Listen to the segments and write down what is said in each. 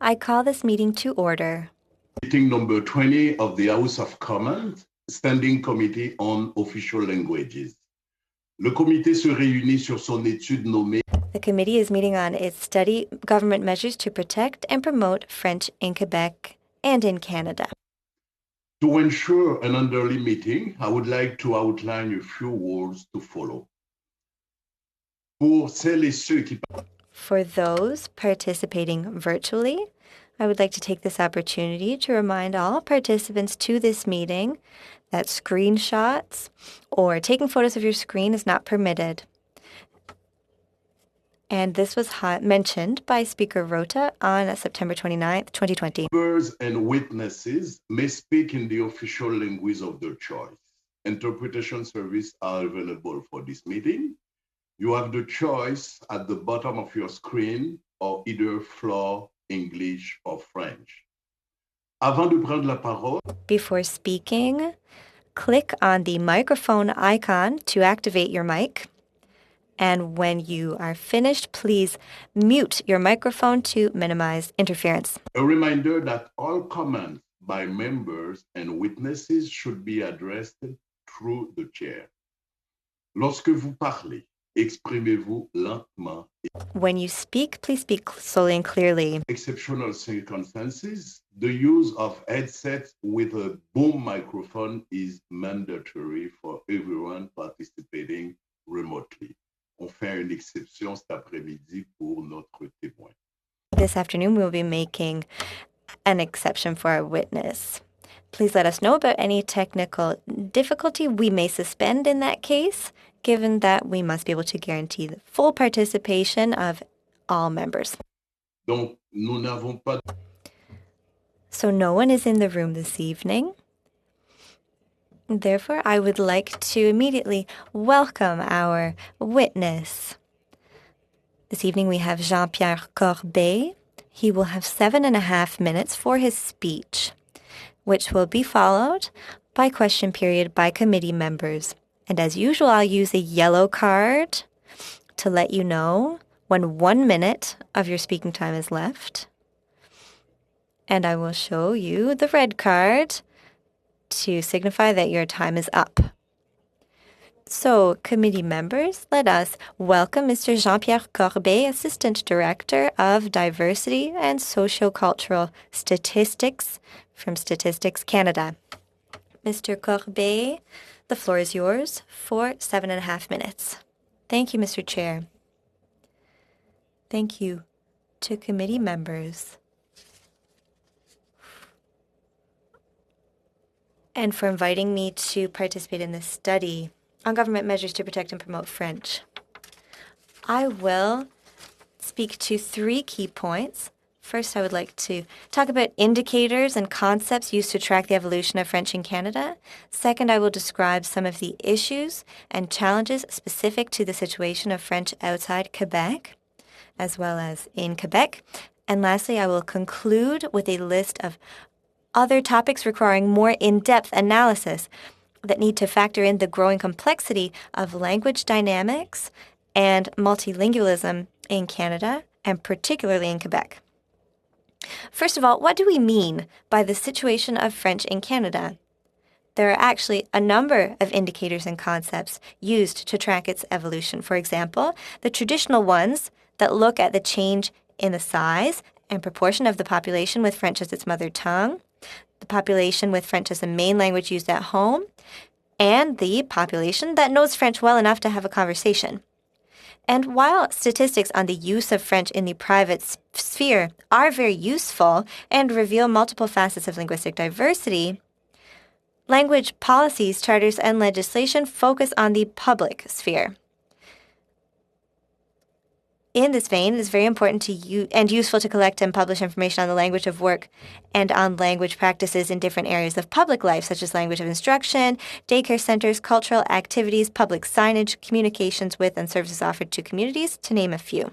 I call this meeting to order. Meeting number 20 of the House of Commons, Standing Committee on Official Languages. Le comité se réunit sur son étude nommée The committee is meeting on its study government measures to protect and promote French in Quebec and in Canada. To ensure an orderly meeting, I would like to outline a few words to follow. Pour celles et ceux qui For those participating virtually, I would like to take this opportunity to remind all participants to this meeting that screenshots or taking photos of your screen is not permitted. And this was mentioned by Speaker Rota on September 29th, 2020. Members and witnesses may speak in the official language of their choice. Interpretation services are available for this meeting. You have the choice at the bottom of your screen of either FLOR, English, or French. Avant de prendre la parole, Before speaking, click on the microphone icon to activate your mic. And when you are finished, please mute your microphone to minimize interference. a reminder that all comments by members and witnesses should be addressed through the chair. Lorsque vous parlez, exprimez-vous lentement. When you speak, please speak slowly and clearly. Exceptional circumstances, the use of headsets with a boom microphone is mandatory for everyone participating remotely. On fait une exception cet après-midi pour notre témoin. This afternoon, we will be making an exception for our witness. Please let us know about any technical difficulty we may suspend in that case, given that we must be able to guarantee the full participation of all members. Donc, nous n'avons pas So no one is in the room this evening. Therefore, I would like to immediately welcome our witness. This evening we have Jean-Pierre Corbeil. He will have 7.5 minutes for his speech, which will be followed by question period by committee members. And as usual, I'll use a yellow card to let you know when 1 minute of your speaking time is left. And I will show you the red card to signify that your time is up. So, committee members, let us welcome Mr. Jean-Pierre Corbeil, Assistant Director of Diversity and Sociocultural Statistics from Statistics Canada. Mr. Corbeil, the floor is yours for 7.5 minutes. Thank you, Mr. Chair. Thank you to committee members and for inviting me to participate in this study on government measures to protect and promote French. I will speak to 3 key points. First, I would like to talk about indicators and concepts used to track the evolution of French in Canada. Second, I will describe some of the issues and challenges specific to the situation of French outside Quebec, as well as in Quebec. And lastly, I will conclude with a list of other topics requiring more in-depth analysis that need to factor in the growing complexity of language dynamics and multilingualism in Canada, and particularly in Quebec. First of all, what do we mean by the situation of French in Canada? There are actually a number of indicators and concepts used to track its evolution. For example, the traditional ones that look at the change in the size and proportion of the population with French as its mother tongue, the population with French as the main language used at home, and the population that knows French well enough to have a conversation. And while statistics on the use of French in the private sphere are very useful and reveal multiple facets of linguistic diversity, language policies, charters, and legislation focus on the public sphere. In this vein, it is very important and useful to collect and publish information on the language of work and on language practices in different areas of public life, such as language of instruction, daycare centers, cultural activities, public signage, communications with and services offered to communities, to name a few.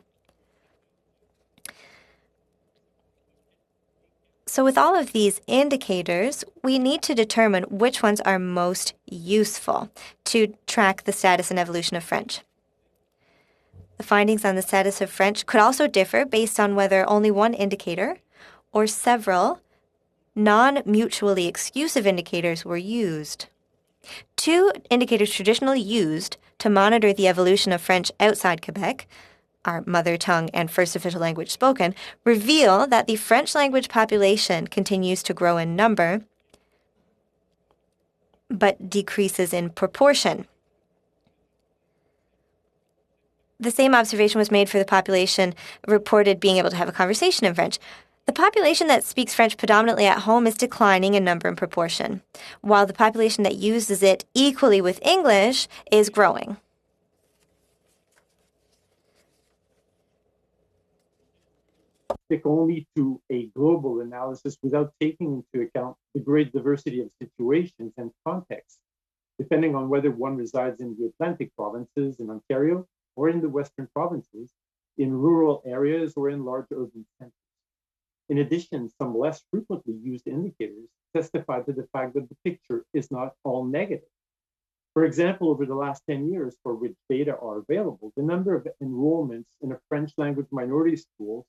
So with all of these indicators, we need to determine which ones are most useful to track the status and evolution of French. The findings on the status of French could also differ based on whether only one indicator or several non-mutually exclusive indicators were used. Two indicators traditionally used to monitor the evolution of French outside Quebec, our mother tongue and first official language spoken, reveal that the French language population continues to grow in number, but decreases in proportion. The same observation was made for the population reported being able to have a conversation in French. The population that speaks French predominantly at home is declining in number and proportion, while the population that uses it equally with English is growing. Only to a global analysis without taking into account the great diversity of situations and contexts, depending on whether one resides in the Atlantic provinces in Ontario or in the Western provinces, in rural areas or in large urban centers. In addition, some less frequently used indicators testify to the fact that the picture is not all negative. For example, over the last 10 years for which data are available, the number of enrollments in a French language minority schools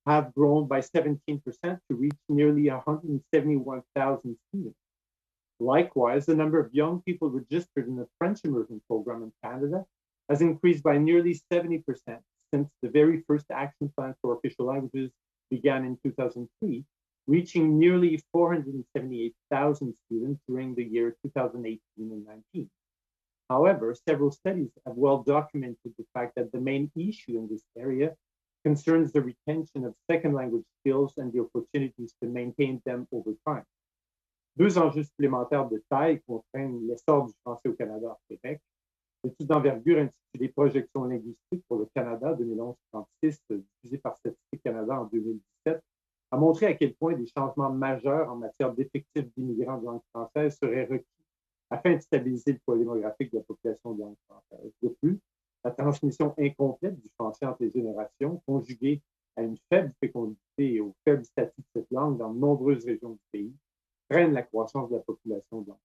have grown by 17% to reach nearly 171,000 students. Likewise, the number of young people registered in the French immersion program in Canada has increased by nearly 70% since the very first action plan for official languages began in 2003, reaching nearly 478,000 students during the year 2018 and 19. However, several studies have well documented the fact that the main issue in this area concerns the retention of second language skills and the opportunities to maintain them over time. Deux enjeux supplémentaires de taille contraignent l'essor du français au Canada hors Québec. L'étude d'envergure intitulée Projections linguistiques pour le Canada 2011-36, diffusée par Statistique Canada en 2017, a montré à quel point des changements majeurs en matière d'effectifs d'immigrants de langue française seraient requis afin de stabiliser le poids démographique de la population de langue française. De plus, la transmission incomplète du français entre les générations, conjuguée à une faible fécondité et au faible statut de cette langue dans de nombreuses régions du pays, freine la croissance de la population de langue française.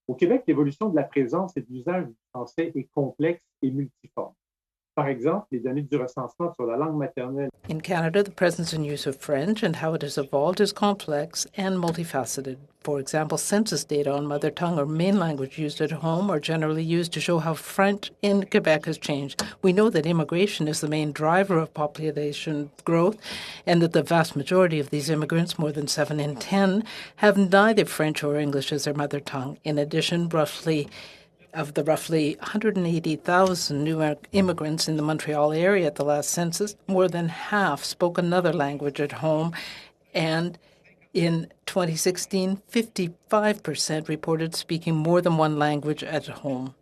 Au Québec, l'évolution de la présence et de l'usage du français est complexe et multiforme. Par exemple, les données du recensement sur la langue maternelle. In Canada, the presence and use of French and how it has evolved is complex and multifaceted. For example, census data on mother tongue or main language used at home are generally used to show how French in Quebec has changed. We know that immigration is the main driver of population growth and that the vast majority of these immigrants, more than 7 in 10, have neither French or English as their mother tongue. In addition, of the roughly 180,000 new immigrants in the Montreal area at the last census, more than half spoke another language at home, and in 2016, 55% reported speaking more than one language at home.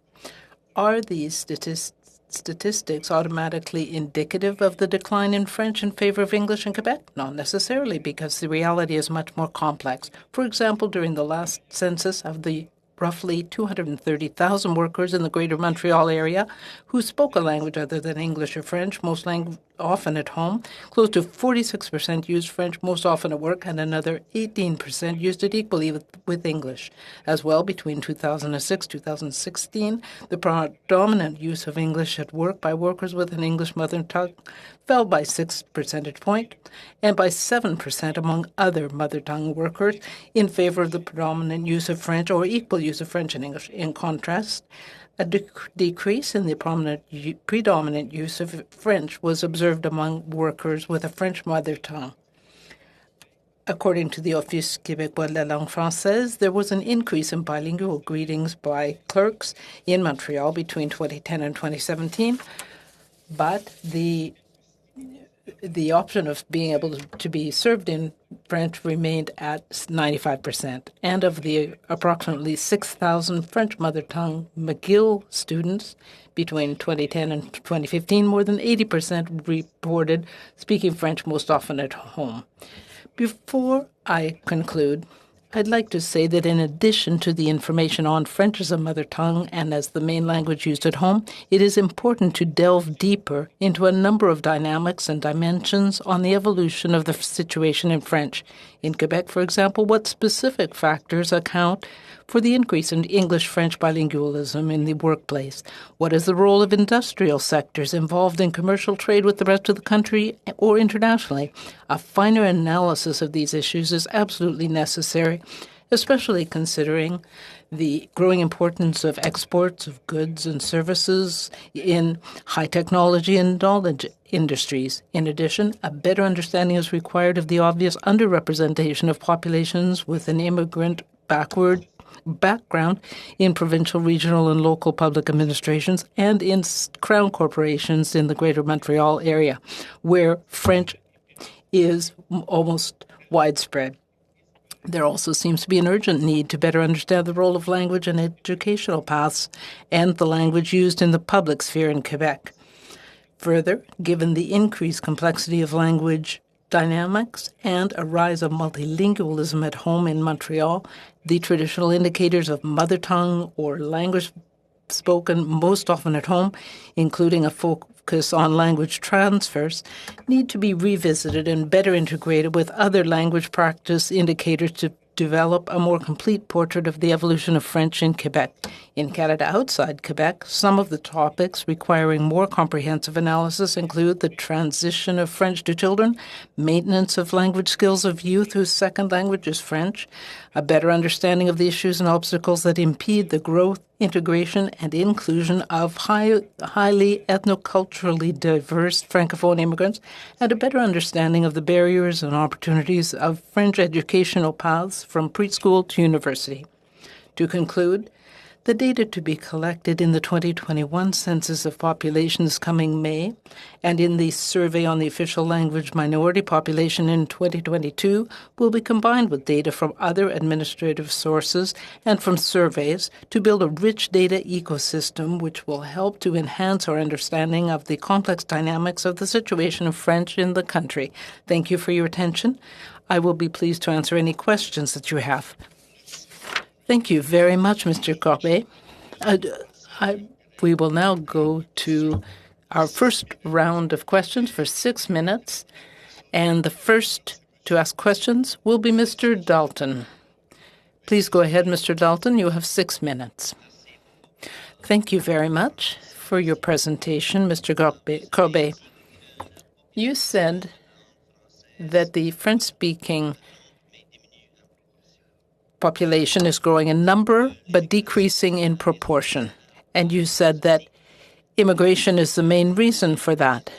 Are these statistics automatically indicative of the decline in French in favor of English in Quebec? Not necessarily, because the reality is much more complex. For example, during the last census of the roughly 230,000 workers in the Greater Montreal area who spoke a language other than English or French, most often at home. Close to 46% used French most often at work, and another 18% used it equally with English. As well, between 2006 and 2016, the predominant use of English at work by workers with an English mother tongue fell by 6 percentage points and by 7% among other mother tongue workers in favor of the predominant use of French or equal use of French and English. In contrast, a decrease in the predominant use of French was observed among workers with a French mother tongue. According to the Office québécois de la langue française, there was an increase in bilingual greetings by clerks in Montreal between 2010 and 2017, but the option of being able to be served in French remained at 95%. And of the approximately 6,000 French mother tongue McGill students between 2010 and 2015, more than 80% reported speaking French most often at home. Before I conclude, I'd like to say that in addition to the information on French as a mother tongue and as the main language used at home, it is important to delve deeper into a number of dynamics and dimensions on the evolution of the situation in French. In Quebec, for example, what specific factors account for the increase in English-French bilingualism in the workplace? What is the role of industrial sectors involved in commercial trade with the rest of the country or internationally? A finer analysis of these issues is absolutely necessary, especially considering the growing importance of exports of goods and services in high technology and knowledge industries. In addition, a better understanding is required of the obvious underrepresentation of populations with an immigrant background in provincial, regional, and local public administrations and in crown corporations in the Greater Montreal area, where French is almost widespread. There also seems to be an urgent need to better understand the role of language and educational paths and the language used in the public sphere in Quebec. Further, given the increased complexity of language dynamics and a rise of multilingualism at home in Montreal, the traditional indicators of mother tongue or language spoken most often at home, including a focus on language transfers, need to be revisited and better integrated with other language practice indicators to develop a more complete portrait of the evolution of French in Quebec. In Canada outside Quebec, some of the topics requiring more comprehensive analysis include the transition of French to children, maintenance of language skills of youth whose second language is French, a better understanding of the issues and obstacles that impede the growth, integration, and inclusion of highly ethnoculturally diverse Francophone immigrants, and a better understanding of the barriers and opportunities of French educational paths from preschool to university. To conclude, the data to be collected in the 2021 Census of Populations coming May and in the Survey on the Official Language Minority Population in 2022 will be combined with data from other administrative sources and from surveys to build a rich data ecosystem which will help to enhance our understanding of the complex dynamics of the situation of French in the country. Thank you for your attention. I will be pleased to answer any questions that you have. Thank you very much, Mr. Corbet. We will now go to our first round of questions for 6 minutes, and the first to ask questions will be Mr. Dalton. Please go ahead, Mr. Dalton. You have 6 minutes. Thank you very much for your presentation, Mr. Corbet. You said that the French-speaking population is growing in number but decreasing in proportion. And you said that immigration is the main reason for that.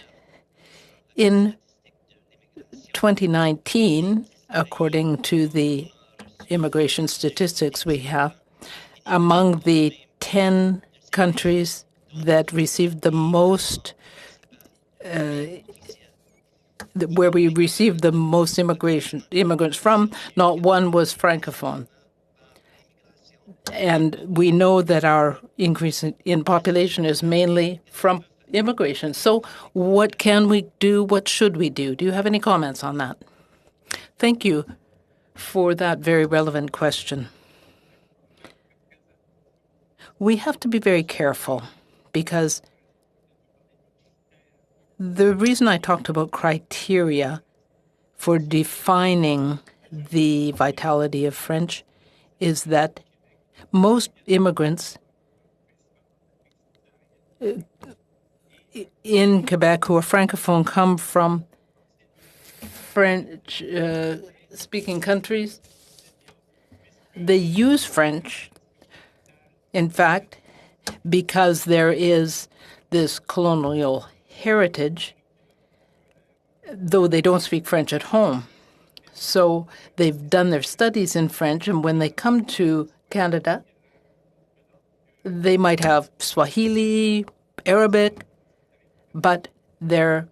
In 2019, according to the immigration statistics we have, among the 10 countries that received the most where we received the most immigrants from, not one was Francophone. And we know that our increase in population is mainly from immigration. So what can we do? What should we do? Do you have any comments on that? Thank you for that very relevant question. We have to be very careful because the reason I talked about criteria for defining the vitality of French is that most immigrants in Quebec who are Francophone come from French-speaking countries. They use French, in fact, because there is this colonial heritage, though they don't speak French at home. So they've done their studies in French, and when they come to Canada, they might have Swahili, Arabic, but their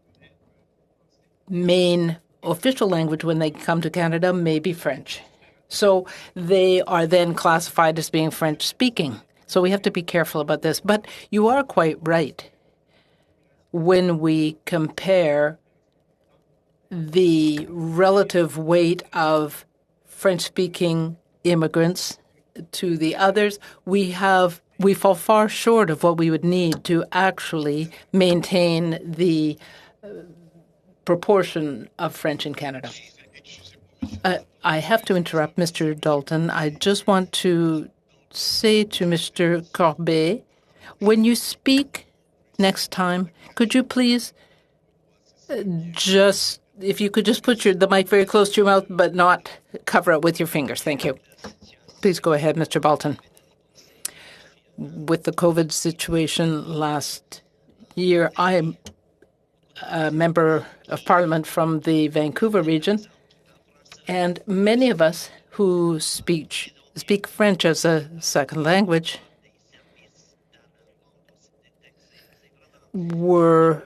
main official language when they come to Canada may be French. So they are then classified as being French-speaking. So we have to be careful about this. But you are quite right. When we compare the relative weight of French-speaking immigrants to the others, we fall far short of what we would need to actually maintain the proportion of French in Canada. I have to interrupt Mr. Dalton. I just want to say to Mr. Corbet, when you speak next time, could you please if you could just put the mic very close to your mouth, but not cover it with your fingers. Thank you. Please go ahead, Mr. Balton. With the COVID situation last year, I'm a member of Parliament from the Vancouver region, and many of us who speak French as a second language were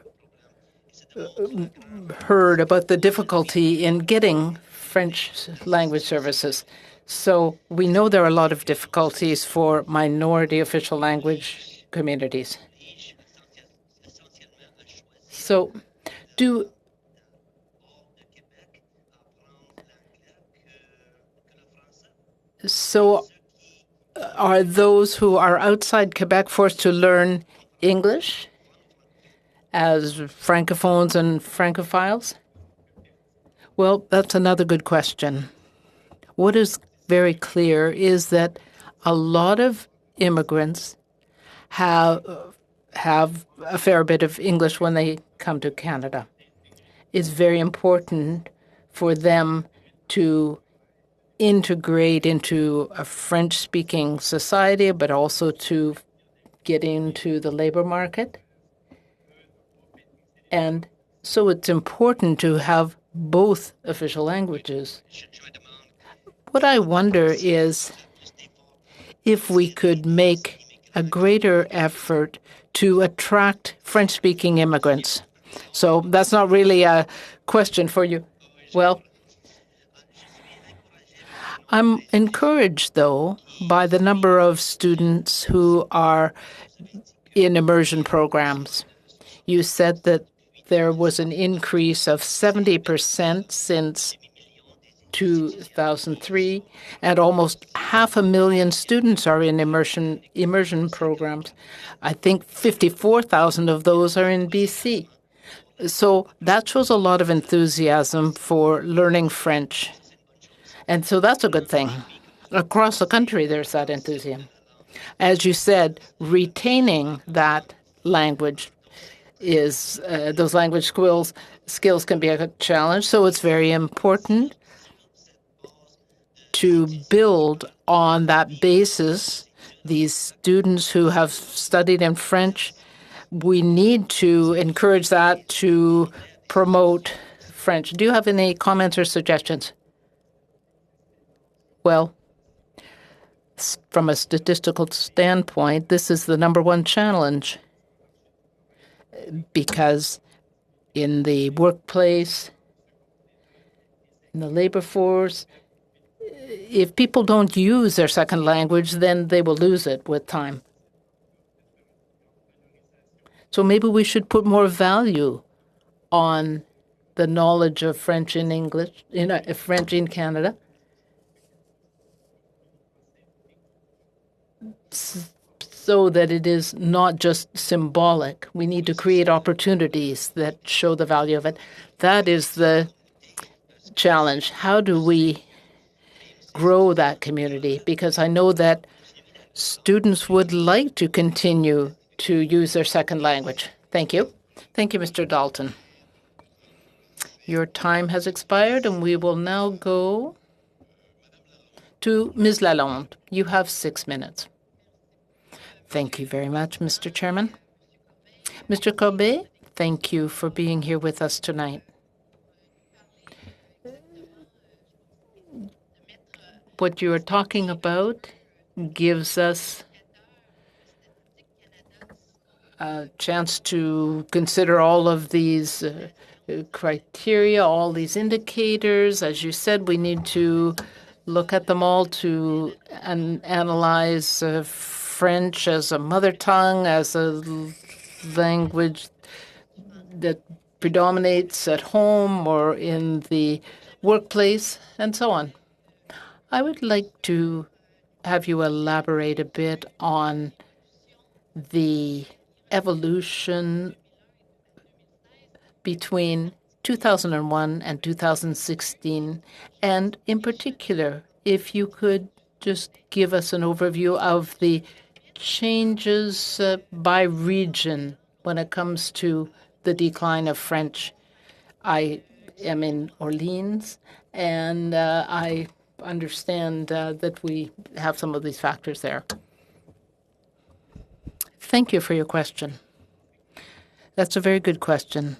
heard about the difficulty in getting French language services. So we know there are a lot of difficulties for minority official language communities. So are those who are outside Quebec forced to learn English as francophones and francophiles? Well, that's another good question. What is very clear is that a lot of immigrants have a fair bit of English when they come to Canada. It's very important for them to integrate into a French-speaking society, but also to get into the labor market. And so it's important to have both official languages. What I wonder is if we could make a greater effort to attract French-speaking immigrants. So that's not really a question for you. Well, I'm encouraged, though, by the number of students who are in immersion programs. You said that there was an increase of 70% since 2003, and almost 500,000 students are in immersion programs. I think 54,000 of those are in BC. So that shows a lot of enthusiasm for learning French. And so that's a good thing. Across the country, there's that enthusiasm. As you said, retaining that language is those language skills can be a challenge. So it's very important to build on that basis. These students who have studied in French, we need to encourage that to promote French. Do you have any comments or suggestions? Well, from a statistical standpoint, this is the number one challenge because in the workplace, in the labor force, if people don't use their second language, then they will lose it with time. So maybe we should put more value on the knowledge of French in English, French in Canada. So that it is not just symbolic. We need to create opportunities that show the value of it. That is the challenge. How do we grow that community? Because I know that students would like to continue to use their second language. Thank you. Thank you, Mr. Dalton. Your time has expired, and we will now go to Ms. Lalonde. You have 6 minutes. Thank you very much, Mr. Chairman. Mr. Corbet, thank you for being here with us tonight. What you are talking about gives us a chance to consider all of these criteria, all these indicators. As you said, we need to look at them all to analyze French as a mother tongue, as a language that predominates at home or in the workplace, and so on. I would like to have you elaborate a bit on the evolution between 2001 and 2016, and in particular, if you could just give us an overview of the changes by region when it comes to the decline of French. I am in Orleans, and I understand that we have some of these factors there. Thank you for your question. That's a very good question.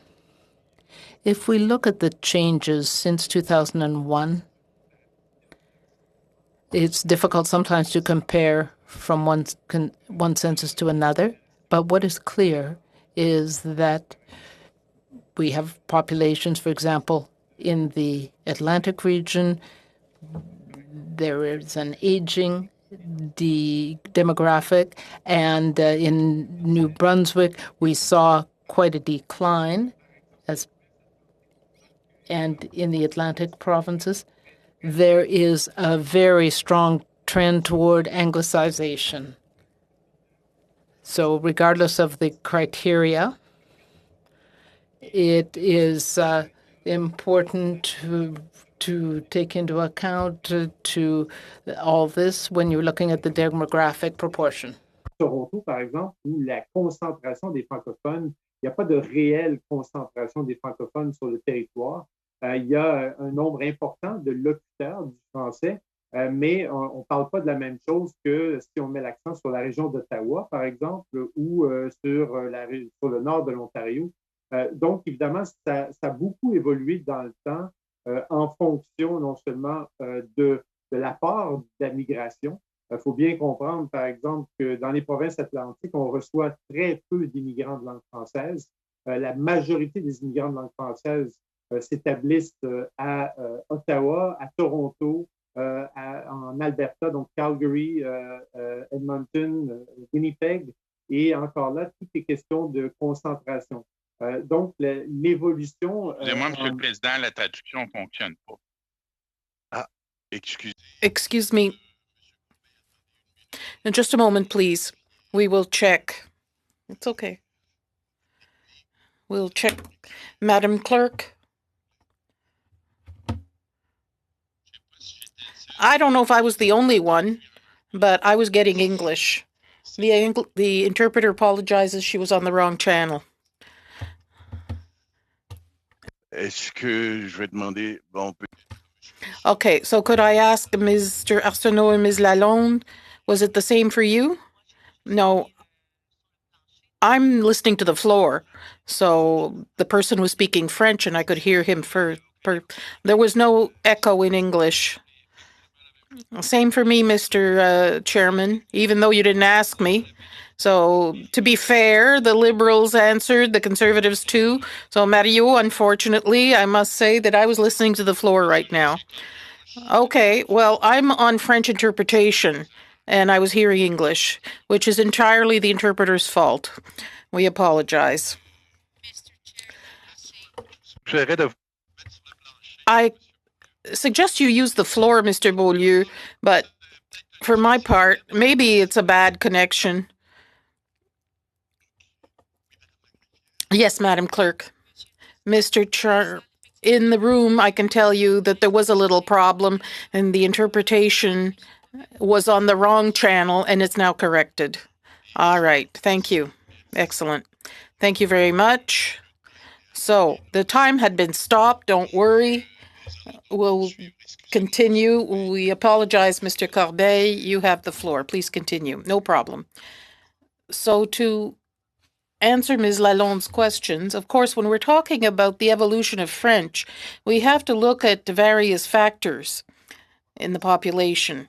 If we look at the changes since 2001, it's difficult sometimes to compare from one census to another, but what is clear is that we have populations, for example, in the Atlantic region. There is an aging demographic, and in New Brunswick, we saw quite a decline, and in the Atlantic provinces, there is a very strong trend toward Anglicization. So regardless of the criteria, it is important to take into account to all this when you're looking at the demographic proportion. Toronto, par exemple, où la concentration des francophones, il n'y a pas de réelle concentration des francophones sur le territoire. Il y a un nombre important de locuteurs du français, mais on ne parle pas de la même chose que si on met l'accent sur la région d'Ottawa, par exemple, ou sur le nord de l'Ontario. Donc, évidemment, ça a beaucoup évolué dans le temps en fonction non seulement de l'apport de la migration. Il faut bien comprendre, par exemple, que dans les provinces atlantiques, on reçoit très peu d'immigrants de langue française. La majorité des immigrants de langue française s'établissent à Ottawa, à Toronto, en Alberta, donc Calgary, Edmonton, Winnipeg, et encore là, tout est question de concentration. Donc, l'évolution... Excusez-moi, Monsieur le Président, la traduction ne fonctionne pas. Ah, excusez. Excuse me. In just a moment, please. We will check. It's okay. We'll check. Madam Clerk? I don't know if I was the only one, but I was getting English. The interpreter apologizes. She was on the wrong channel. Est-ce que je vais demander... Bon, okay, so could I ask Mr. Arsenault and Ms. Lalonde, was it the same for you? No. I'm listening to the floor, so the person was speaking French and I could hear him there was no echo in English. Same for me, Mr. Chairman, even though you didn't ask me. So, to be fair, the Liberals answered, the Conservatives too. So, Mario, unfortunately, I must say that I was listening to the floor right now. Okay, well, I'm on French interpretation, and I was hearing English, which is entirely the interpreter's fault. We apologize. I suggest you use the floor, Mr. Beaulieu, but for my part, maybe it's a bad connection. Yes, Madam Clerk. Mr. In the room, I can tell you that there was a little problem and the interpretation was on the wrong channel and it's now corrected. All right. Thank you. Excellent. Thank you very much. So the time had been stopped. Don't worry. We'll continue. We apologize, Mr. Corbeil. You have the floor. Please continue. No problem. So to answer Ms. Lalonde's questions, of course, when we're talking about the evolution of French, we have to look at the various factors in the population.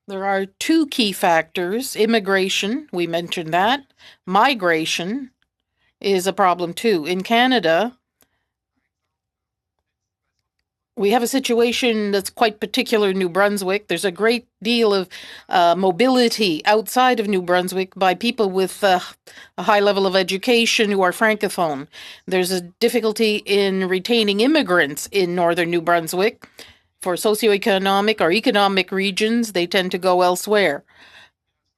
There are two key factors. Immigration, we mentioned that. Migration is a problem too. In Canada, we have a situation that's quite particular in New Brunswick. There's a great deal of mobility outside of New Brunswick by people with a high level of education who are francophone. There's a difficulty in retaining immigrants in northern New Brunswick. For socioeconomic or economic regions, they tend to go elsewhere.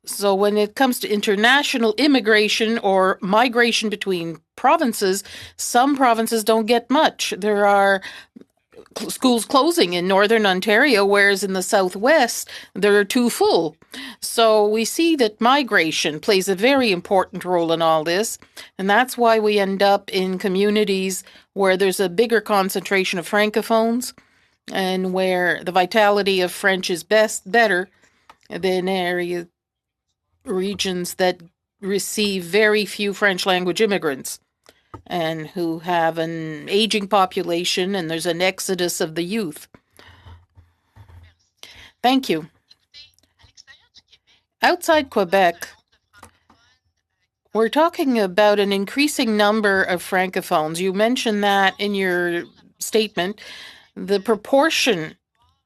So when it comes to international immigration or migration between provinces, some provinces don't get much. There are schools closing in Northern Ontario, whereas in the Southwest, they're too full. So we see that migration plays a very important role in all this, and that's why we end up in communities where there's a bigger concentration of Francophones and where the vitality of French is better than regions that receive very few French language immigrants and who have an aging population, and there's an exodus of the youth. Thank you. Outside Quebec, we're talking about an increasing number of Francophones. You mentioned that in your statement. The proportion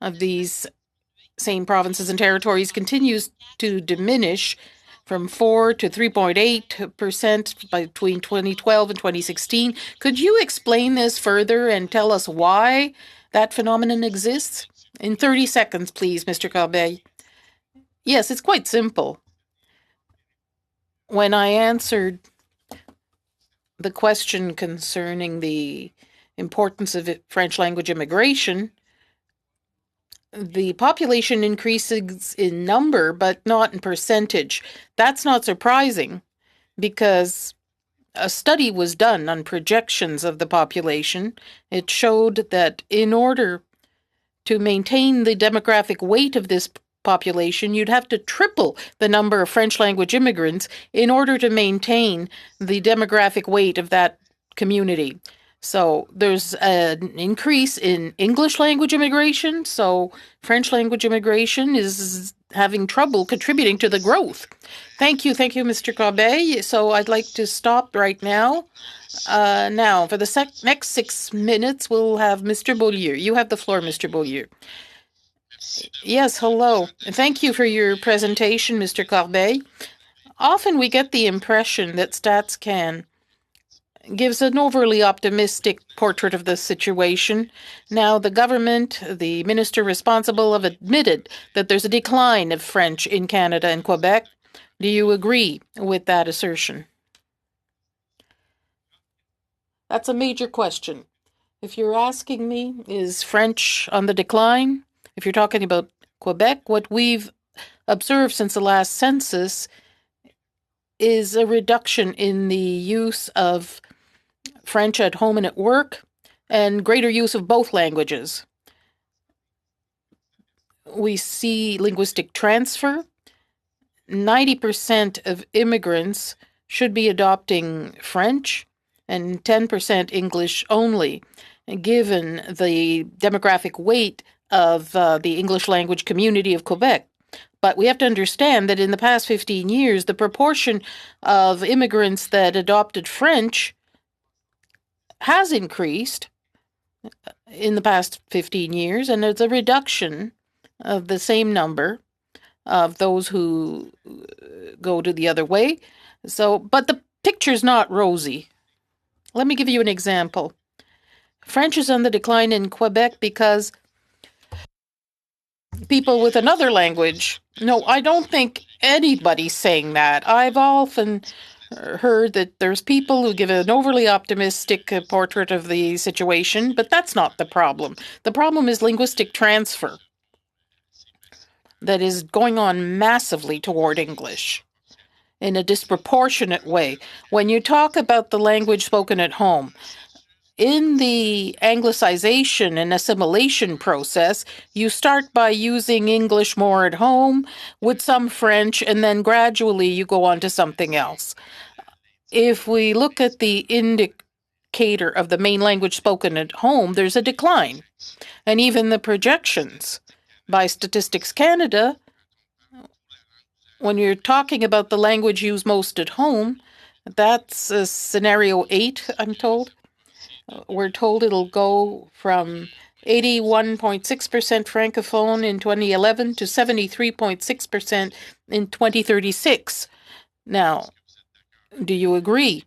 of these same provinces and territories continues to diminish from 4 to 3.8% between 2012 and 2016. Could you explain this further and tell us why that phenomenon exists? In 30 seconds, please, Mr. Corbeil. Yes, it's quite simple. When I answered the question concerning the importance of French language immigration, the population increases in number, but not in percentage. That's not surprising because a study was done on projections of the population. It showed that in order to maintain the demographic weight of this population, you'd have to triple the number of French language immigrants in order to maintain the demographic weight of that community. So there's an increase in English language immigration, so French language immigration is having trouble contributing to the growth. Thank you, Mr. Corbeil. So I'd like to stop right now. Now, for the next 6 minutes, we'll have Mr. Beaulieu. You have the floor, Mr. Beaulieu. Yes, hello. Thank you for your presentation, Mr. Corbeil. Often we get the impression that StatsCan gives an overly optimistic portrait of the situation. Now, the government, the minister responsible, have admitted that there's a decline of French in Canada and Quebec. Do you agree with that assertion? That's a major question. If you're asking me, is French on the decline? If you're talking about Quebec, what we've observed since the last census is a reduction in the use of French at home and at work, and greater use of both languages. We see linguistic transfer. 90% of immigrants should be adopting French and 10% English only, given the demographic weight of the English language community of Quebec. But we have to understand that in the past 15 years, the proportion of immigrants that adopted French has increased in the past 15 years, and there's a reduction of the same number of those who go to the other way. So, but the picture's not rosy. Let me give you an example. French is on the decline in Quebec because people with another language. No, I don't think anybody's saying that. I've often heard that there's people who give an overly optimistic portrait of the situation, but that's not the problem. The problem is linguistic transfer that is going on massively toward English in a disproportionate way. When you talk about the language spoken at home, in the Anglicization and assimilation process, you start by using English more at home with some French, and then gradually you go on to something else. If we look at the indicator of the main language spoken at home, there's a decline. And even the projections by Statistics Canada, when you're talking about the language used most at home, that's scenario 8, I'm told. We're told it'll go from 81.6% Francophone in 2011 to 73.6% in 2036. Now, do you agree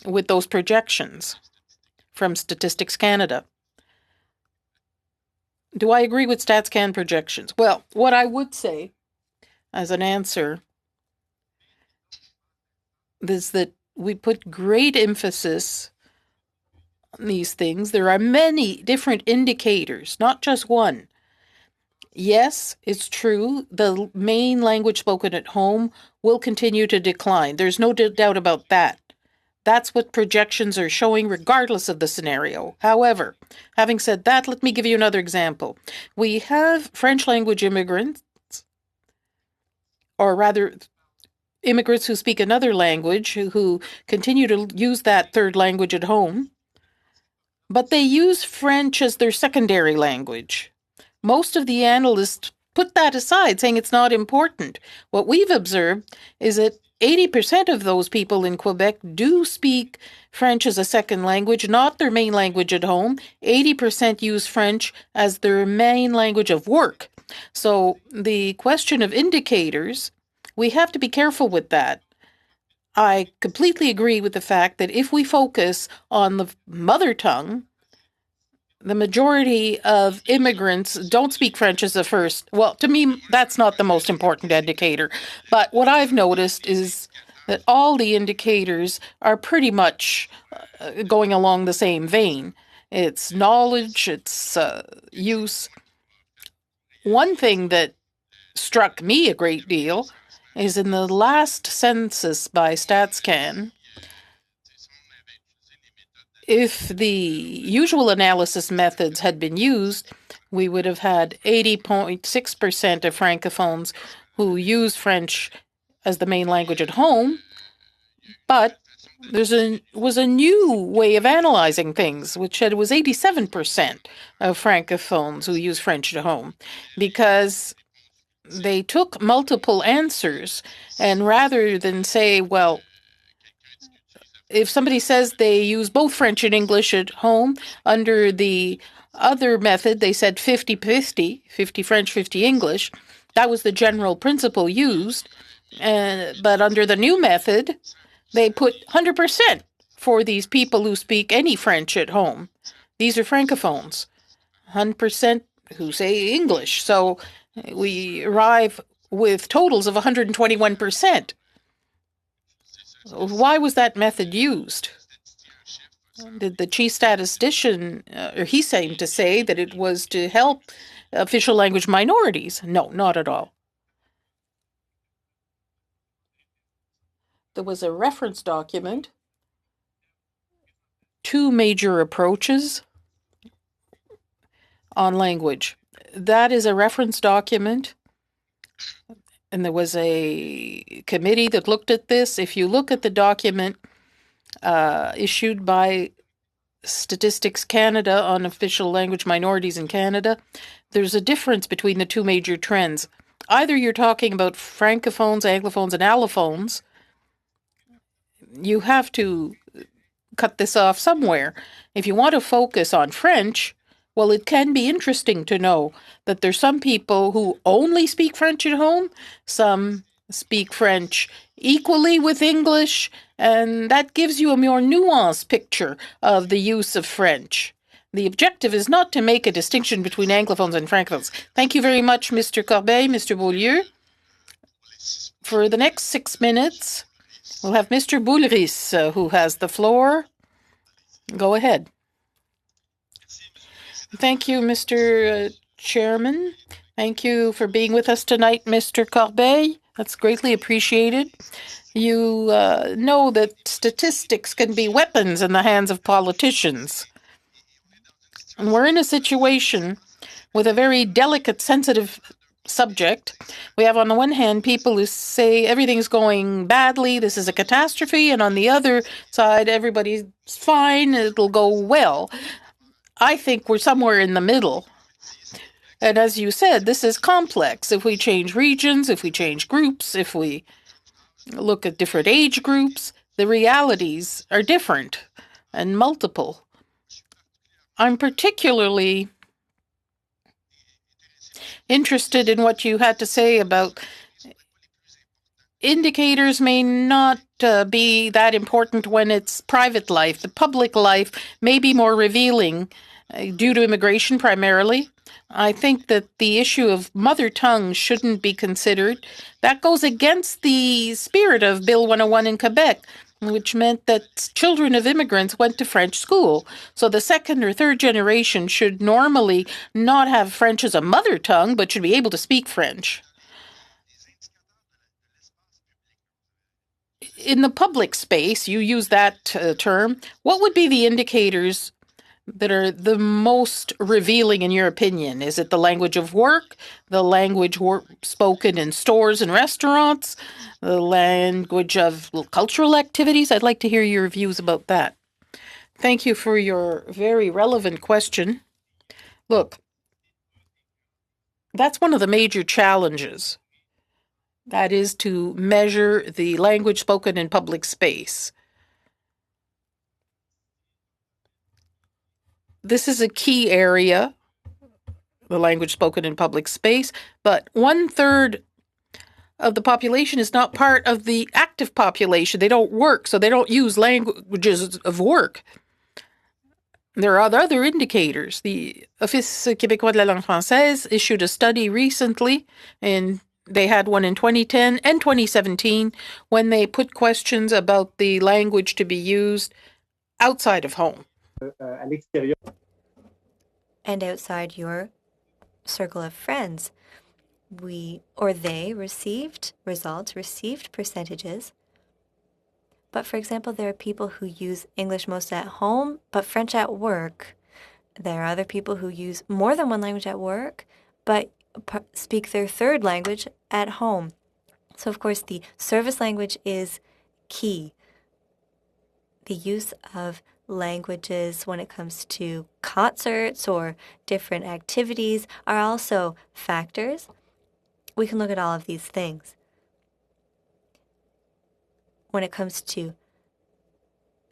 with those projections from Statistics Canada? Do I agree with StatsCan projections? Well, what I would say as an answer is that we put great emphasis these things, there are many different indicators, not just one. Yes, it's true. The main language spoken at home will continue to decline. There's no doubt about that. That's what projections are showing, regardless of the scenario. However, having said that, let me give you another example. We have French language immigrants, or rather, immigrants who speak another language, who continue to use that third language at home, but they use French as their secondary language. Most of the analysts put that aside, saying it's not important. What we've observed is that 80% of those people in Quebec do speak French as a second language, not their main language at home. 80% use French as their main language of work. So the question of indicators, we have to be careful with that. I completely agree with the fact that if we focus on the mother tongue, the majority of immigrants don't speak French as a first. Well, to me, that's not the most important indicator. But what I've noticed is that all the indicators are pretty much going along the same vein. It's knowledge, it's use. One thing that struck me a great deal is in the last census by StatsCan, if the usual analysis methods had been used, we would have had 80.6% of Francophones who use French as the main language at home. But there was a new way of analyzing things, which said it was 87% of Francophones who use French at home, because they took multiple answers, and rather than say, well, if somebody says they use both French and English at home, under the other method, they said 50-50, 50 French, 50 English. That was the general principle used. But under the new method, they put 100% for these people who speak any French at home. These are Francophones, 100% who say English. So we arrive with totals of 121%. Why was that method used? Did the chief statistician, or he seemed to say that it was to help official language minorities? No, not at all. There was a reference document, 2 major approaches on language. That is a reference document, and there was a committee that looked at this. If you look at the document issued by Statistics Canada on official language minorities in Canada, there's a difference between the 2 major trends. Either you're talking about Francophones, Anglophones, and Allophones. You have to cut this off somewhere. If you want to focus on French, well, it can be interesting to know that there's some people who only speak French at home, some speak French equally with English, and that gives you a more nuanced picture of the use of French. The objective is not to make a distinction between Anglophones and Francophones. Thank you very much, Mr. Corbeil, Mr. Beaulieu. For the next 6 minutes, we'll have Mr. Boulris, who has the floor. Go ahead. Thank you, Mr. Chairman. Thank you for being with us tonight, Mr. Corbeil. That's greatly appreciated. You know that statistics can be weapons in the hands of politicians. And we're in a situation with a very delicate, sensitive subject. We have, on the one hand, people who say everything's going badly, this is a catastrophe, and on the other side, everybody's fine, it'll go well. I think we're somewhere in the middle. And as you said, this is complex. If we change regions, if we change groups, if we look at different age groups, the realities are different and multiple. I'm particularly interested in what you had to say about indicators may not be that important when it's private life. The public life may be more revealing due to immigration primarily. I think that the issue of mother tongue shouldn't be considered. That goes against the spirit of Bill 101 in Quebec. which meant that children of immigrants went to French school. So the second or third generation should normally not have French as a mother tongue, but should be able to speak French. In the public space, you use that term. What would be the indicators that are the most revealing in your opinion? Is it the language of work, the language spoken in stores and restaurants, the language of cultural activities? I'd like to hear your views about that. Thank you for your very relevant question. Look, that's one of the major challenges. That is to measure the language spoken in public space. This is a key area, the language spoken in public space, but 1/3 of the population is not part of the active population. They don't work, so they don't use languages of work. There are other indicators. The Office québécois de la langue française issued a study recently, and they had one in 2010 and 2017 when they put questions about the language to be used outside of home. À l'extérieur. And outside your circle of friends, they received results, received percentages. But for example, there are people who use English most at home, but French at work. There are other people who use more than one language at work, but speak their third language at home. So of course, the service language is key. The use of languages when it comes to concerts or different activities are also factors. We can look at all of these things. When it comes to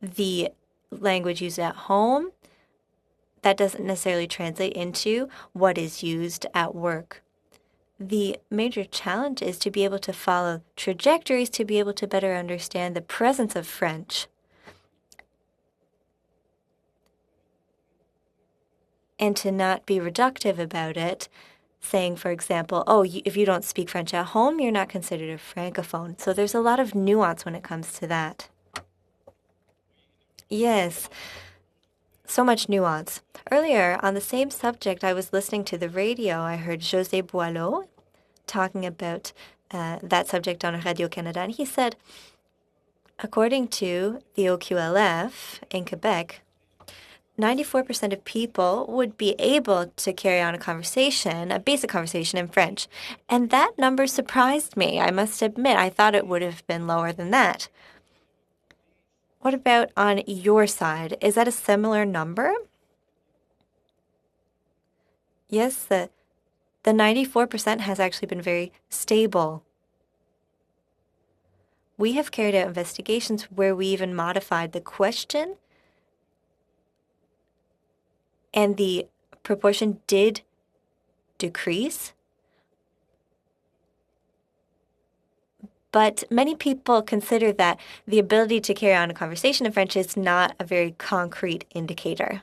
the language used at home, that doesn't necessarily translate into what is used at work. The major challenge is to be able to follow trajectories, to be able to better understand the presence of French. And to not be reductive about it, saying, for example, if you don't speak French at home, you're not considered a francophone. So there's a lot of nuance when it comes to that. Yes, so much nuance. Earlier, on the same subject, I was listening to the radio. I heard José Boileau talking about that subject on Radio-Canada, and he said, according to the OQLF in Quebec, 94% of people would be able to carry on a basic conversation in French. And that number surprised me, I must admit. I thought it would have been lower than that. What about on your side? Is that a similar number? Yes, the 94% has actually been very stable. We have carried out investigations where we even modified the question, and the proportion did decrease. But many people consider that the ability to carry on a conversation in French is not a very concrete indicator.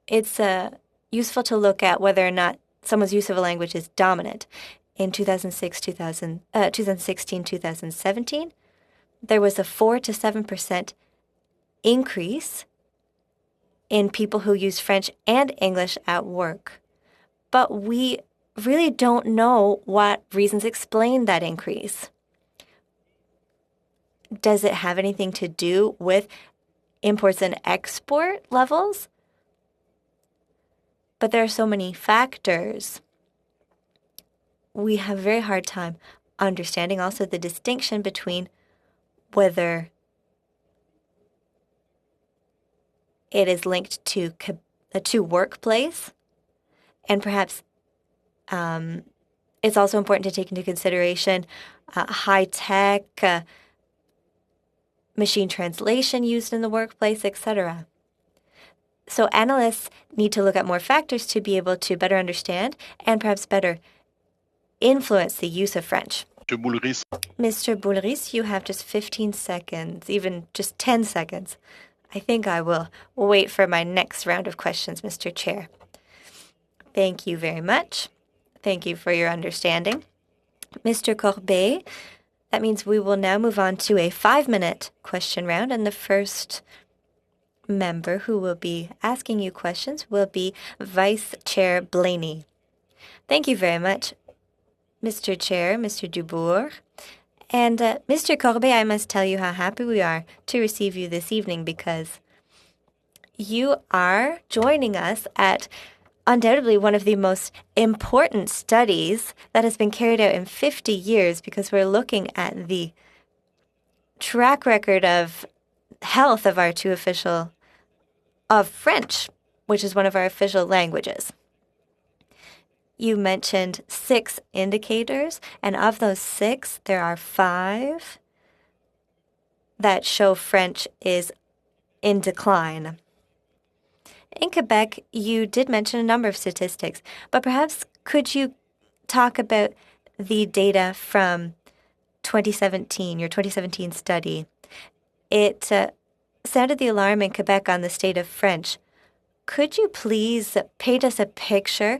It's useful to look at whether or not someone's use of a language is dominant. In 2016, 2017, there was a 4 to 7% increase in people who use French and English at work. But we really don't know what reasons explain that increase. Does it have anything to do with imports and export levels? But there are so many factors. We have a very hard time understanding also the distinction between whether it is linked to workplace, and perhaps it's also important to take into consideration high-tech machine translation used in the workplace, etc. So analysts need to look at more factors to be able to better understand and perhaps better influence the use of French. Mr. Boulris, you have just 15 seconds, even just 10 seconds. I think I will wait for my next round of questions, Mr. Chair. Thank you very much. Thank you for your understanding. Mr. Corbet, that means we will now move on to a 5-minute question round, and the first member who will be asking you questions will be Vice Chair Blaney. Thank you very much, Mr. Chair, Mr. Dubourg. And Mr. Corbet, I must tell you how happy we are to receive you this evening, because you are joining us at undoubtedly one of the most important studies that has been carried out in 50 years, because we're looking at the track record of health of our of French, which is one of our official languages. You mentioned 6 indicators, and of those 6, there are 5 that show French is in decline. In Quebec, you did mention a number of statistics, but perhaps could you talk about the data from 2017, your 2017 study? It sounded the alarm in Quebec on the state of French. Could you please paint us a picture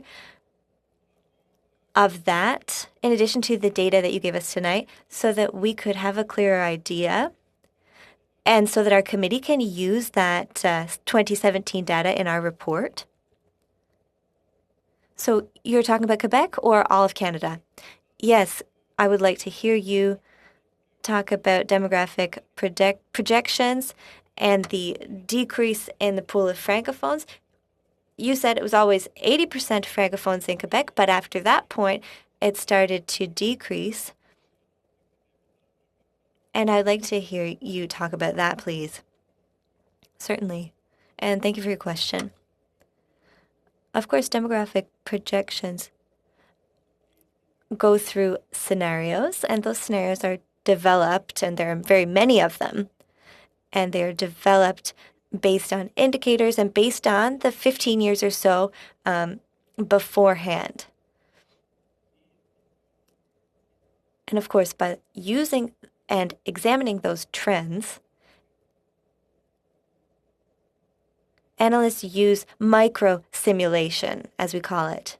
of that, in addition to the data that you gave us tonight, so that we could have a clearer idea, and so that our committee can use that 2017 data in our report? So you're talking about Quebec or all of Canada? Yes, I would like to hear you talk about demographic projections and the decrease in the pool of francophones. You said it was always 80% francophones in Quebec, but after that point, it started to decrease. And I'd like to hear you talk about that, please. Certainly. And thank you for your question. Of course, demographic projections go through scenarios, and those scenarios are developed, and there are very many of them, and they're developed based on indicators and based on the 15 years or so beforehand. And of course, by using and examining those trends, analysts use micro-simulation, as we call it.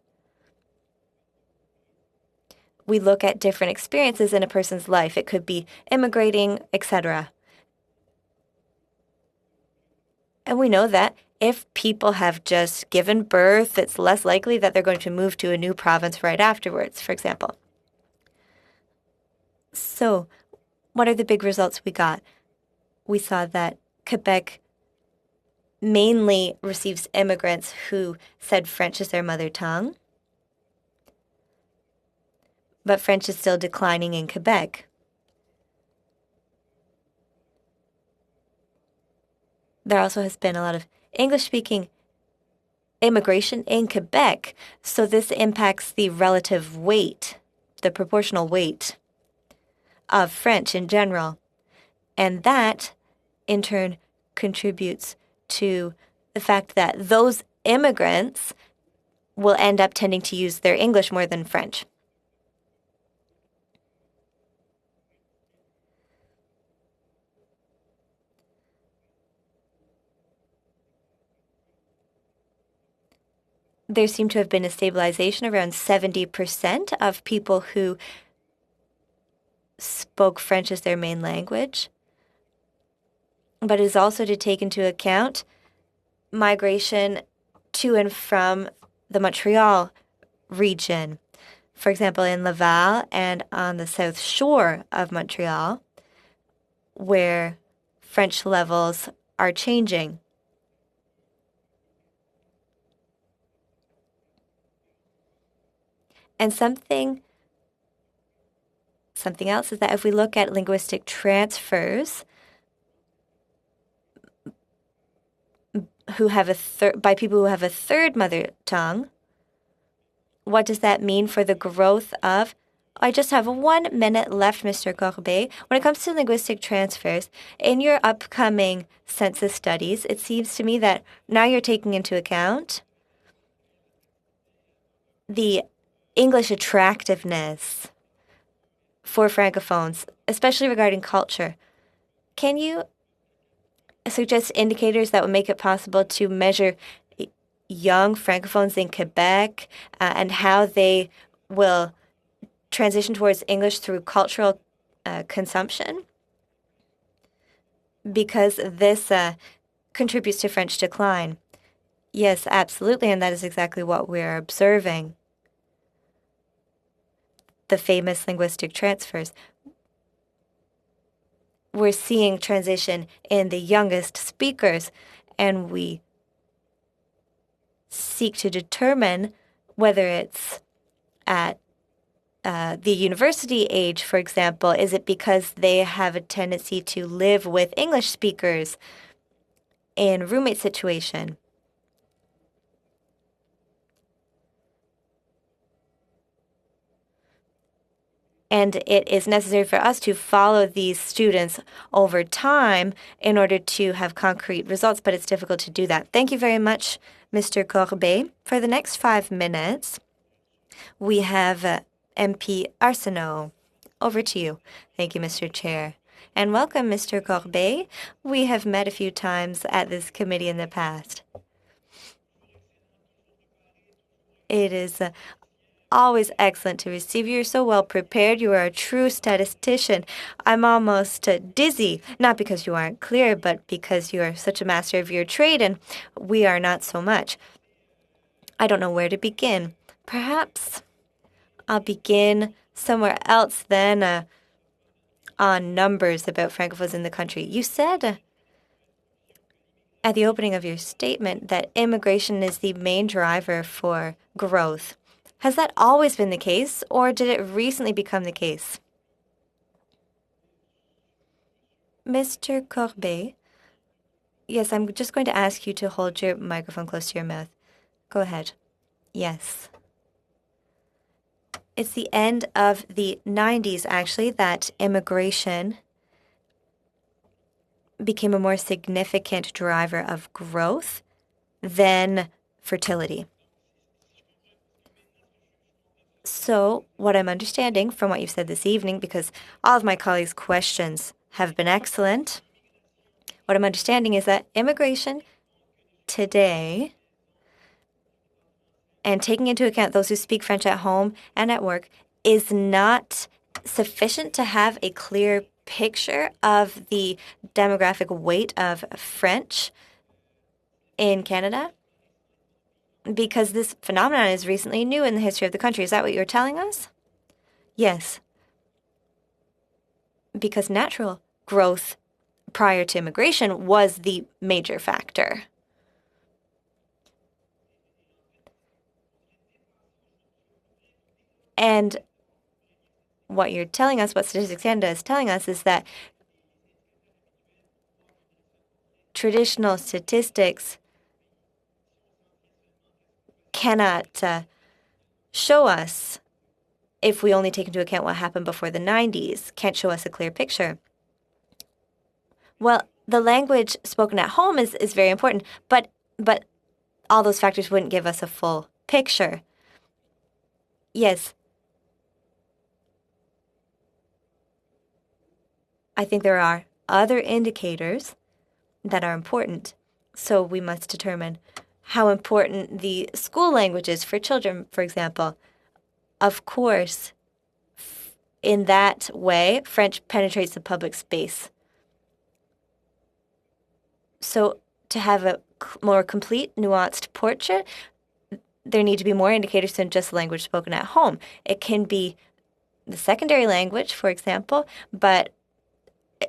We look at different experiences in a person's life. It could be immigrating, etc. And we know that if people have just given birth, it's less likely that they're going to move to a new province right afterwards, for example. So, what are the big results we got? We saw that Quebec mainly receives immigrants who said French is their mother tongue, but French is still declining in Quebec. There also has been a lot of English-speaking immigration in Quebec, so this impacts the relative weight, the proportional weight of French in general. And that, in turn, contributes to the fact that those immigrants will end up tending to use their English more than French. There seemed to have been a stabilization around 70% of people who spoke French as their main language. But it is also to take into account migration to and from the Montreal region. For example, in Laval and on the south shore of Montreal, where French levels are changing. And something else is that if we look at linguistic transfers by people who have a third mother tongue, what does that mean for the growth of? I just have 1 minute left, Mr. Corbet. When it comes to linguistic transfers, in your upcoming census studies, it seems to me that now you're taking into account the English attractiveness for francophones, especially regarding culture. Can you suggest indicators that would make it possible to measure young francophones in Quebec and how they will transition towards English through cultural consumption, because this contributes to French decline. Yes, absolutely, and that is exactly what we're observing. The famous linguistic transfers. We're seeing transition in the youngest speakers, and we seek to determine whether it's at the university age, for example. Is it because they have a tendency to live with English speakers in a roommate situation? And it is necessary for us to follow these students over time in order to have concrete results, but it's difficult to do that. Thank you very much, Mr. Corbet. For the next 5 minutes, we have MP Arsenault. Over to you. Thank you, Mr. Chair. And welcome, Mr. Corbet. We have met a few times at this committee in the past. It is always excellent to receive you. You're so well prepared. You are a true statistician. I'm almost dizzy, not because you aren't clear, but because you are such a master of your trade, and we are not so much. I don't know where to begin. Perhaps I'll begin somewhere else then, on numbers about Francophones in the country. You said at the opening of your statement that immigration is the main driver for growth. Has that always been the case, or did it recently become the case? Mr. Corbet, yes, I'm just going to ask you to hold your microphone close to your mouth. Go ahead. Yes. It's the end of the 90s, actually, that immigration became a more significant driver of growth than fertility. So what I'm understanding from what you've said this evening, because all of my colleagues' questions have been excellent, what I'm understanding is that immigration today, and taking into account those who speak French at home and at work, is not sufficient to have a clear picture of the demographic weight of French in Canada, because this phenomenon is recently new in the history of the country. Is that what you're telling us? Yes. Because natural growth prior to immigration was the major factor. And what you're telling us, what Statistics Canada is telling us, is that traditional statistics cannot show us, if we only take into account what happened before the 90s, can't show us a clear picture. Well, the language spoken at home is very important, but all those factors wouldn't give us a full picture. Yes. I think there are other indicators that are important, so we must determine how important the school language is for children, for example. Of course, in that way, French penetrates the public space. So to have a more complete, nuanced portrait, there need to be more indicators than just language spoken at home. It can be the secondary language, for example, but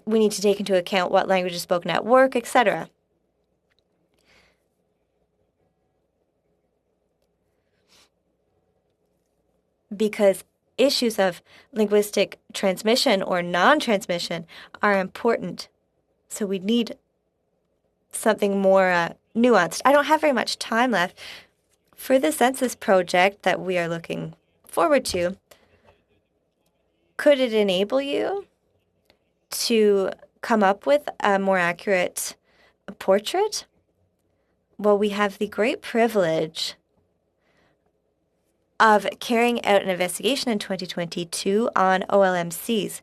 we need to take into account what language is spoken at work, etc. Because issues of linguistic transmission or non-transmission are important. So we need something more nuanced. I don't have very much time left. For the census project that we are looking forward to, could it enable you to come up with a more accurate portrait? Well, we have the great privilege of carrying out an investigation in 2022 on OLMCs.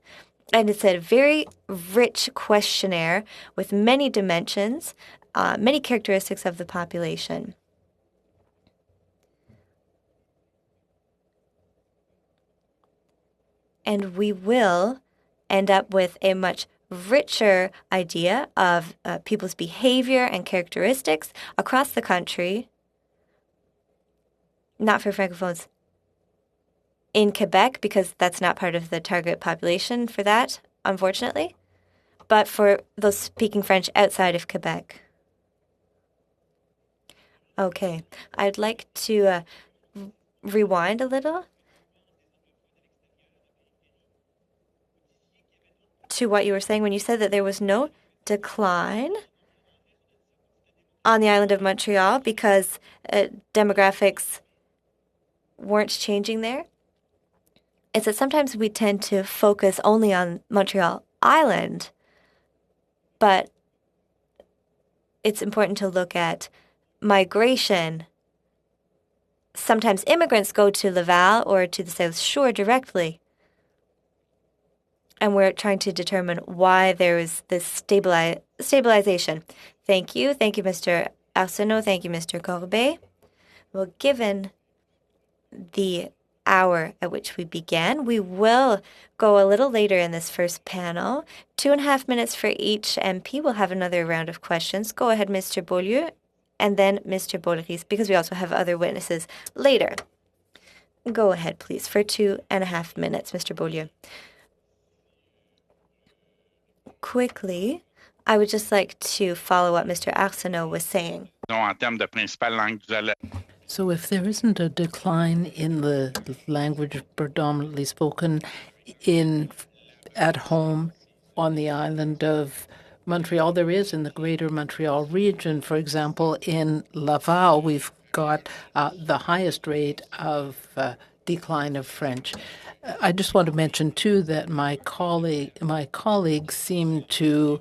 And it's a very rich questionnaire with many dimensions, many characteristics of the population. and we will end up with a much richer idea of people's behavior and characteristics across the country, not for Francophones in Quebec, because that's not part of the target population for that, unfortunately, but for those speaking French outside of Quebec. Okay, I'd like to rewind a little to what you were saying when you said that there was no decline on the island of Montreal because demographics weren't changing there. It's that sometimes we tend to focus only on Montreal Island, but it's important to look at migration. Sometimes immigrants go to Laval or to the South Shore directly, and we're trying to determine why there is this stabilization. Thank you. Thank you, Mr. Arsenault. Thank you, Mr. Corbet. Well, given the hour at which we began, we will go a little later in this first panel. 2.5 minutes for each MP. We'll have another round of questions. Go ahead, Mr. Beaulieu, and then Mr. Boulris, because we also have other witnesses later. Go ahead, please, for 2.5 minutes, Mr. Beaulieu. Quickly, I would just like to follow what Mr. Arsenault was saying. En termes de principale langue d'usage. So if there isn't a decline in the language predominantly spoken at home on the island of Montreal, there is in the greater Montreal region. For example, in Laval, we've got the highest rate of decline of French. I just want to mention, too, that my colleagues seem to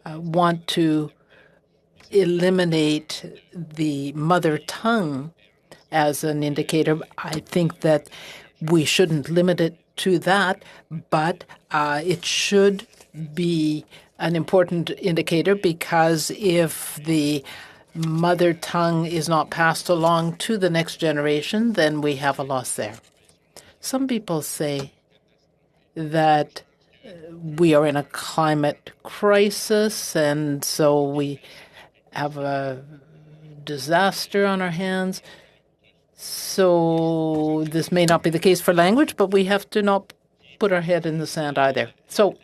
want to eliminate the mother tongue as an indicator. I think that we shouldn't limit it to that, but it should be an important indicator, because if the mother tongue is not passed along to the next generation, then we have a loss there. Some people say that we are in a climate crisis, and so we have a disaster on our hands. So this may not be the case for language, but we have to not put our head in the sand either. So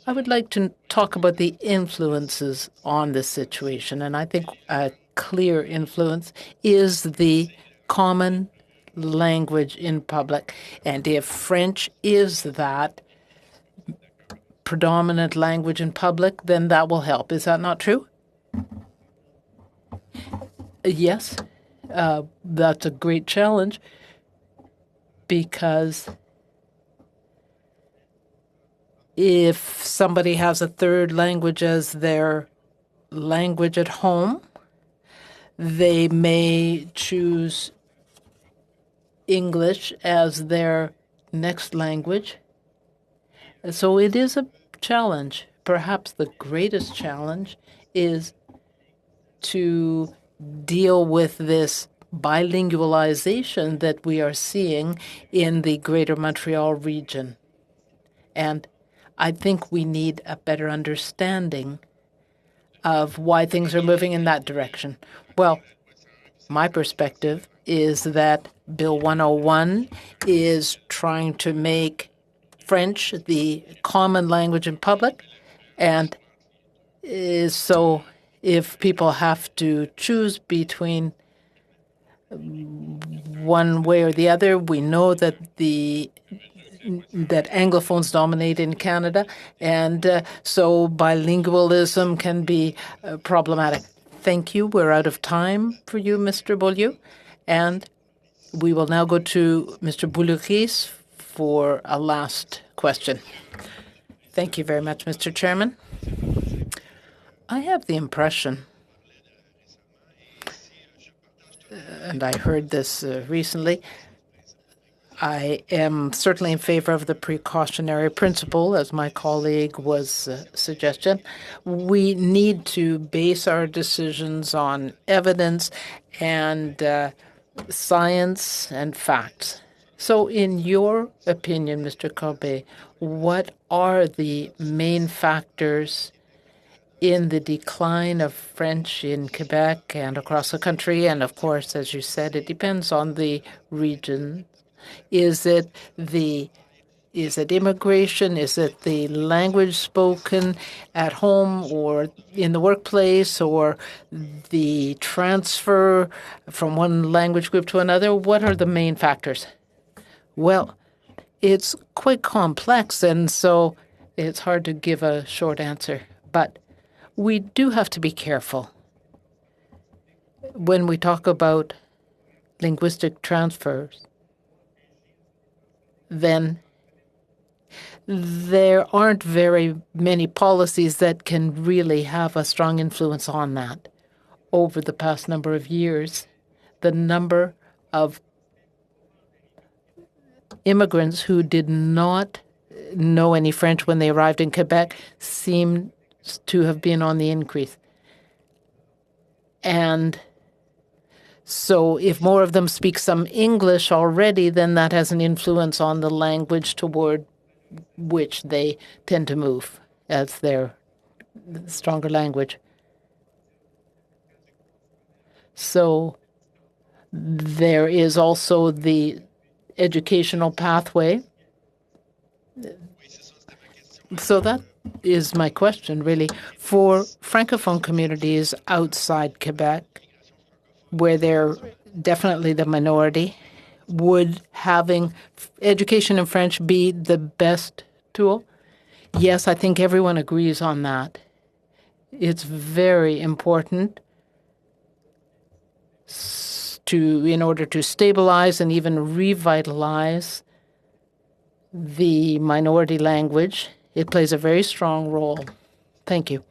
I would like to talk about the influences on this situation, and I think a clear influence is the common language in public. And if French is that predominant language in public, then that will help. Is that not true? Yes, that's a great challenge, because if somebody has a third language as their language at home, they may choose English as their next language. So it is a challenge. Perhaps the greatest challenge is to deal with this bilingualization that we are seeing in the Greater Montreal region. And I think we need a better understanding of why things are moving in that direction. Well, my perspective is that Bill 101 is trying to make French the common language in public, and so if people have to choose between one way or the other, we know that Anglophones dominate in Canada, and so bilingualism can be problematic. Thank you. We're out of time for you, Mr. Beaulieu, and we will now go to Mr. Boulris for a last question. Thank you very much, Mr. Chairman. I have the impression, and I heard this recently, I am certainly in favor of the precautionary principle, as my colleague was suggesting. We need to base our decisions on evidence and science and facts. So in your opinion, Mr. Corbet, what are the main factors in the decline of French in Quebec and across the country? And of course, as you said, it depends on the region. Is it immigration? Is it the language spoken at home or in the workplace, or the transfer from one language group to another? What are the main factors? Well, it's quite complex, and so it's hard to give a short answer. But we do have to be careful when we talk about linguistic transfers. Then there aren't very many policies that can really have a strong influence on that. Over the past number of years, the number of immigrants who did not know any French when they arrived in Quebec seemed to have been on the increase. And so if more of them speak some English already, then that has an influence on the language toward which they tend to move as their stronger language. So there is also the educational pathway. So that is my question, really. For Francophone communities outside Quebec, where they're definitely the minority, would having education in French be the best tool? Yes, I think everyone agrees on that. It's very important in order to stabilize and even revitalize the minority language. It plays a very strong role. Thank you.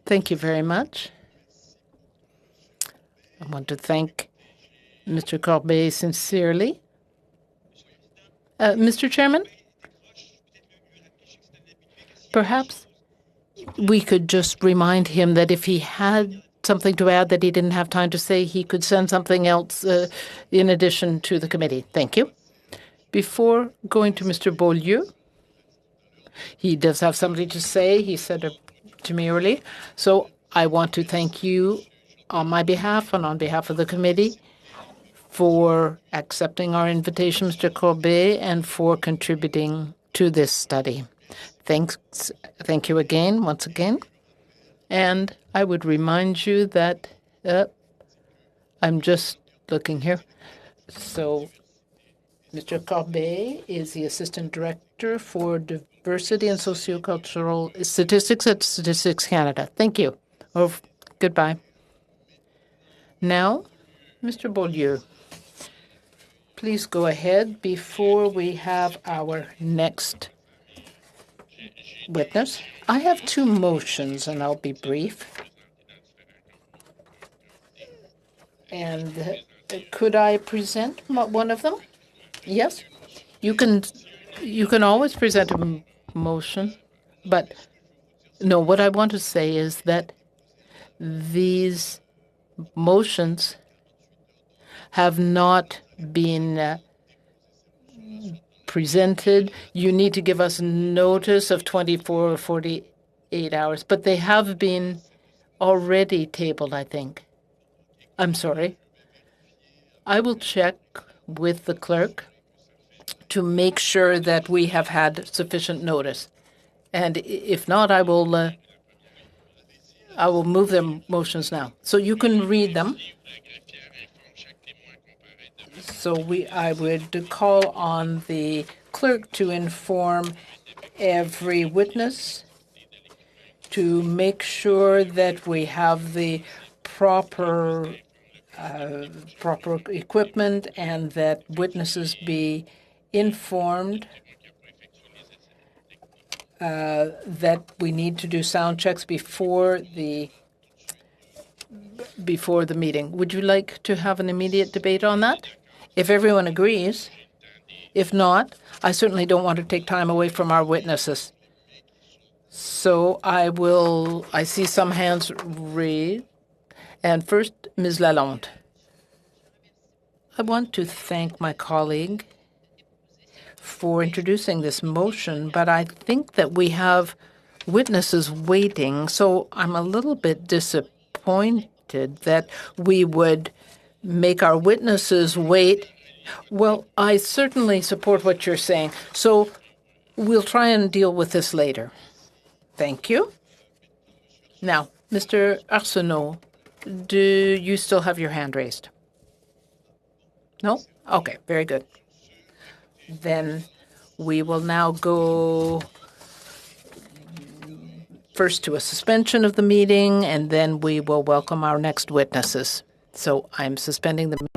Thank you very much. I want to thank Mr. Corbet sincerely. Mr. Chairman, perhaps we could just remind him that if he had something to add that he didn't have time to say, he could send something else in addition to the committee. Thank you. Before going to Mr. Beaulieu, he does have something to say. He said it to me earlier. So I want to thank you on my behalf and on behalf of the committee for accepting our invitation, Mr. Corbet, and for contributing to this study. Thank you again, once again. And I would remind you that I'm just looking here. So Mr. Corbet is the Assistant Director for Diversity and Sociocultural Statistics at Statistics Canada. Thank you. Goodbye. Now, Mr. Beaulieu, please go ahead before we have our next witness. I have two motions, and I'll be brief. And could I present one of them? Yes? You can always present a motion, but no, what I want to say is that these motions have not been presented. You need to give us notice of 24 or 48 hours, but they have been already tabled, I think. I'm sorry. I will check with the clerk to make sure that we have had sufficient notice. And if not, I will move the motions now. So you can read them. So I would call on the clerk to inform every witness to make sure that we have the proper equipment and that witnesses be informed that we need to do sound checks before the meeting. Would you like to have an immediate debate on that? If everyone agrees. If not, I certainly don't want to take time away from our witnesses. So I see some hands raised. And first, Ms. Lalonde. I want to thank my colleague for introducing this motion, but I think that we have witnesses waiting, so I'm a little bit disappointed that we would make our witnesses wait. Well, I certainly support what you're saying, so we'll try and deal with this later. Thank you. Now, Mr. Arsenault, do you still have your hand raised? No? Okay, very good. Then we will now go first to a suspension of the meeting, and then we will welcome our next witnesses. So I'm suspending the meeting.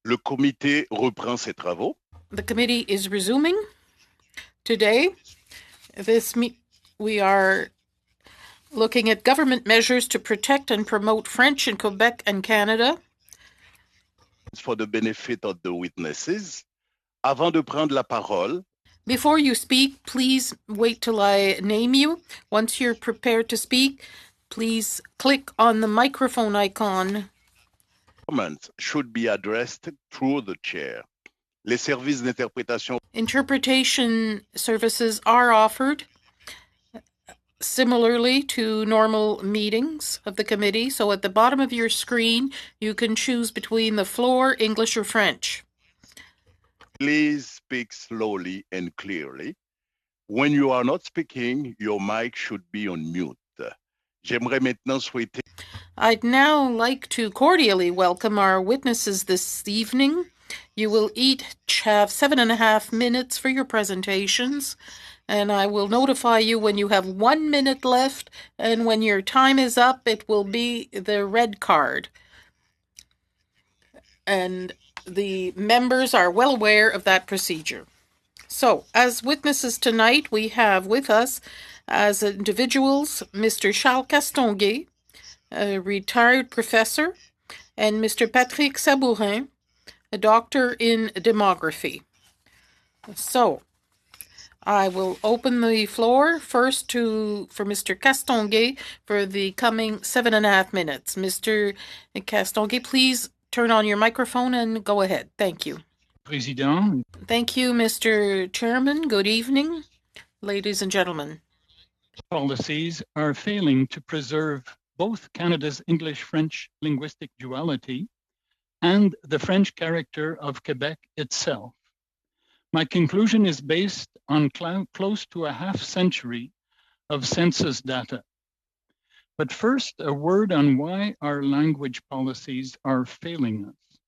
Le comité reprend ses travaux. The committee is resuming today. We are looking at government measures to protect and promote French in Quebec and Canada. For the benefit of the witnesses, avant de prendre la parole, Before you speak, please wait till I name you. Once you're prepared to speak, please click on the microphone icon. comments should be addressed through the chair. Les services d'interprétation. Interpretation services are offered similarly to normal meetings of the committee. So at the bottom of your screen, you can choose between the floor, English, or French. Please speak slowly and clearly. When you are not speaking, your mic should be on mute. J'aimerais maintenant souhaiter. I'd now like to cordially welcome our witnesses this evening. You will each have 7.5 minutes for your presentations, and I will notify you when you have 1 minute left, and when your time is up, it will be the red card. And the members are well aware of that procedure. So, as witnesses tonight, we have with us, as individuals, Mr. Charles Castonguay, a retired professor, and Mr. Patrick Sabourin, a doctor in demography. So, I will open the floor first for Mr. Castonguay for the coming 7.5 minutes. Mr. Castonguay, please turn on your microphone and go ahead. Thank you. Président. Thank you, Mr. Chairman. Good evening, ladies and gentlemen. Policies are failing to preserve both Canada's English-French linguistic duality and the French character of Quebec itself. My conclusion is based on close to a half-century of census data. But first, a word on why our language policies are failing us.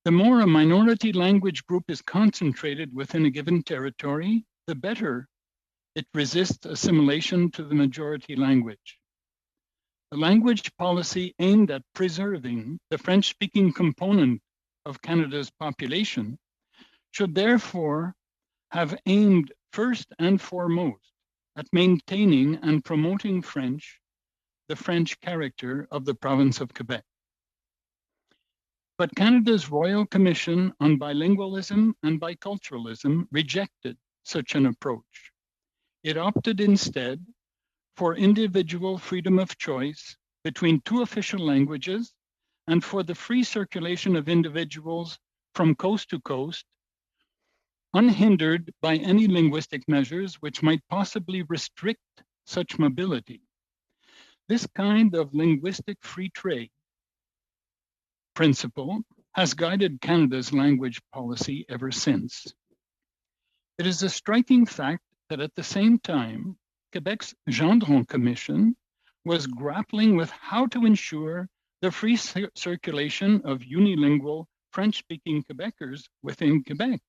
The more a minority language group is concentrated within a given territory, the better it resists assimilation to the majority language. A language policy aimed at preserving the French-speaking component of Canada's population should therefore have aimed first and foremost at maintaining and promoting French, the French character of the province of Quebec. But Canada's Royal Commission on Bilingualism and Biculturalism rejected such an approach. It opted instead for individual freedom of choice between two official languages and for the free circulation of individuals from coast to coast, unhindered by any linguistic measures which might possibly restrict such mobility. This kind of linguistic free trade principle has guided Canada's language policy ever since. It is a striking fact that at the same time, Quebec's Gendron Commission was grappling with how to ensure the free circulation of unilingual French-speaking Quebecers within Quebec,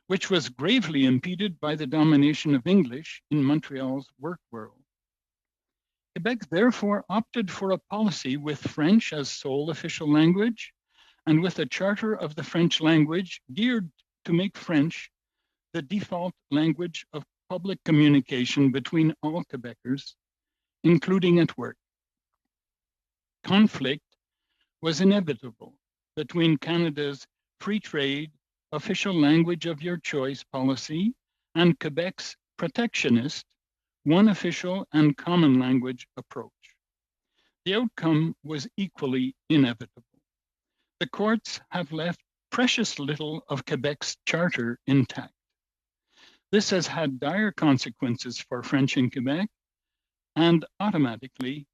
which was gravely impeded by the domination of English in Montreal's work world. Quebec therefore opted for a policy with French as sole official language and with a charter of the French language geared to make French the default language of public communication between all Quebecers, including at work. Conflict was inevitable between Canada's free trade, official language of your choice policy and Quebec's protectionist, one official and common language approach. The outcome was equally inevitable. The courts have left precious little of Quebec's charter intact. This has had dire consequences for French in Quebec and automatically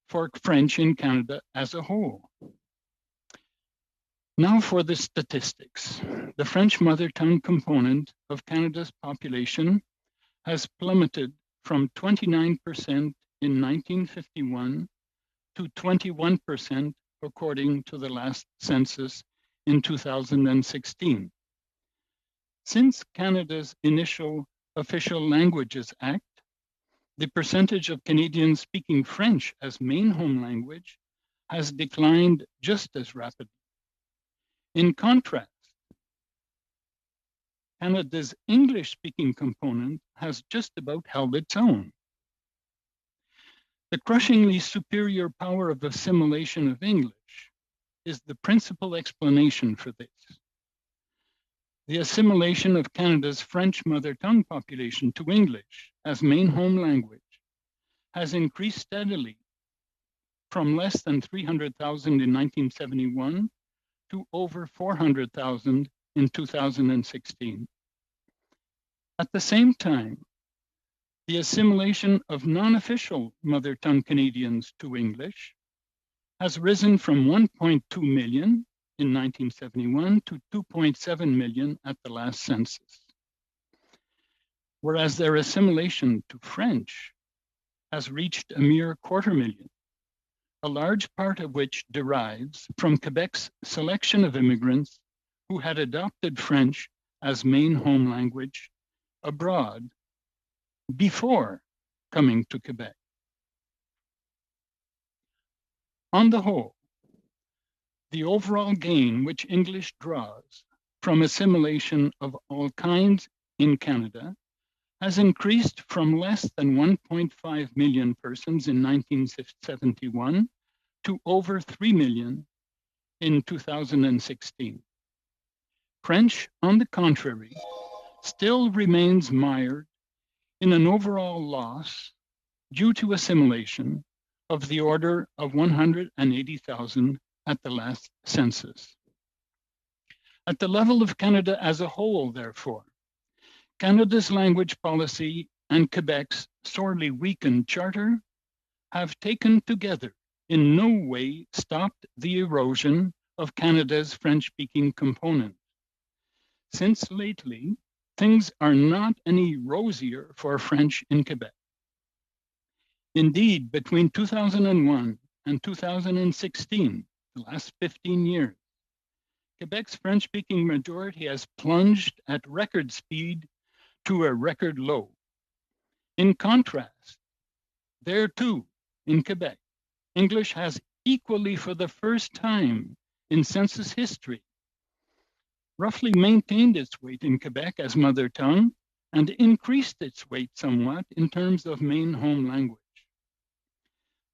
for French in Canada as a whole. Now for the statistics. The French mother tongue component of Canada's population has plummeted from 29% in 1951 to 21% according to the last census in 2016. Since Canada's initial Official Languages Act, the percentage of Canadians speaking French as main home language has declined just as rapidly. In contrast, Canada's English-speaking component has just about held its own. The crushingly superior power of assimilation of English is the principal explanation for this. The assimilation of Canada's French mother tongue population to English as main home language has increased steadily from less than 300,000 in 1971 to over 400,000 in 2016. At the same time, the assimilation of non-official mother tongue Canadians to English has risen from 1.2 million in 1971 to 2.7 million at the last census, whereas their assimilation to French has reached a mere 250,000, a large part of which derives from Quebec's selection of immigrants who had adopted French as main home language abroad before coming to Quebec. On the whole, the overall gain which English draws from assimilation of all kinds in Canada has increased from less than 1.5 million persons in 1971 to over 3 million in 2016. French, on the contrary, still remains mired in an overall loss due to assimilation of the order of 180,000 at the last census. At the level of Canada as a whole, therefore, Canada's language policy and Quebec's sorely weakened charter have taken together in no way stopped the erosion of Canada's French-speaking component. Since lately, things are not any rosier for French in Quebec. Indeed, between 2001 and 2016, the last 15 years, Quebec's French-speaking majority has plunged at record speed to a record low. In contrast, there too, in Quebec, English has equally for the first time in census history roughly maintained its weight in Quebec as mother tongue and increased its weight somewhat in terms of main home language.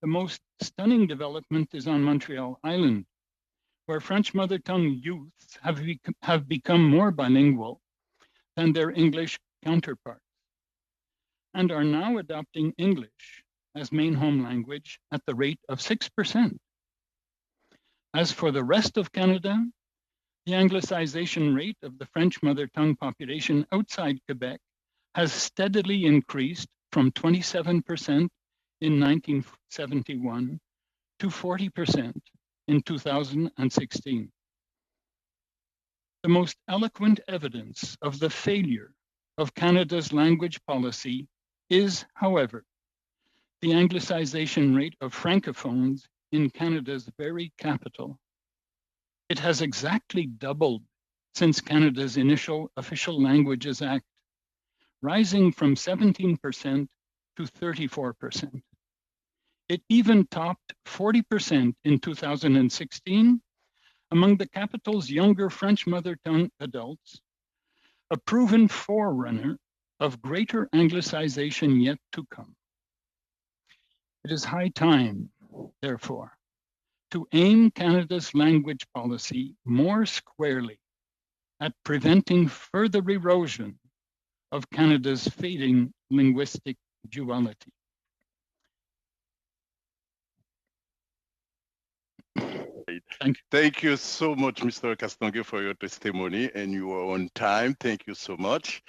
The most stunning development is on Montreal Island, where French mother tongue youths have become more bilingual than their English counterparts and are now adopting English as main home language at the rate of 6%. As for the rest of Canada, the Anglicization rate of the French mother tongue population outside Quebec has steadily increased from 27% in 1971 to 40% in 2016. The most eloquent evidence of the failure of Canada's language policy is, however, the Anglicization rate of Francophones in Canada's very capital. It has exactly doubled since Canada's initial Official Languages Act, rising from 17% to 34%. It even topped 40% in 2016 among the capital's younger French mother tongue adults, a proven forerunner of greater Anglicization yet to come. It is high time, therefore, to aim Canada's language policy more squarely at preventing further erosion of Canada's fading linguistic duality. Thank you so much, Mr. Castonguay, for your testimony, and you are on time. Thank you so much.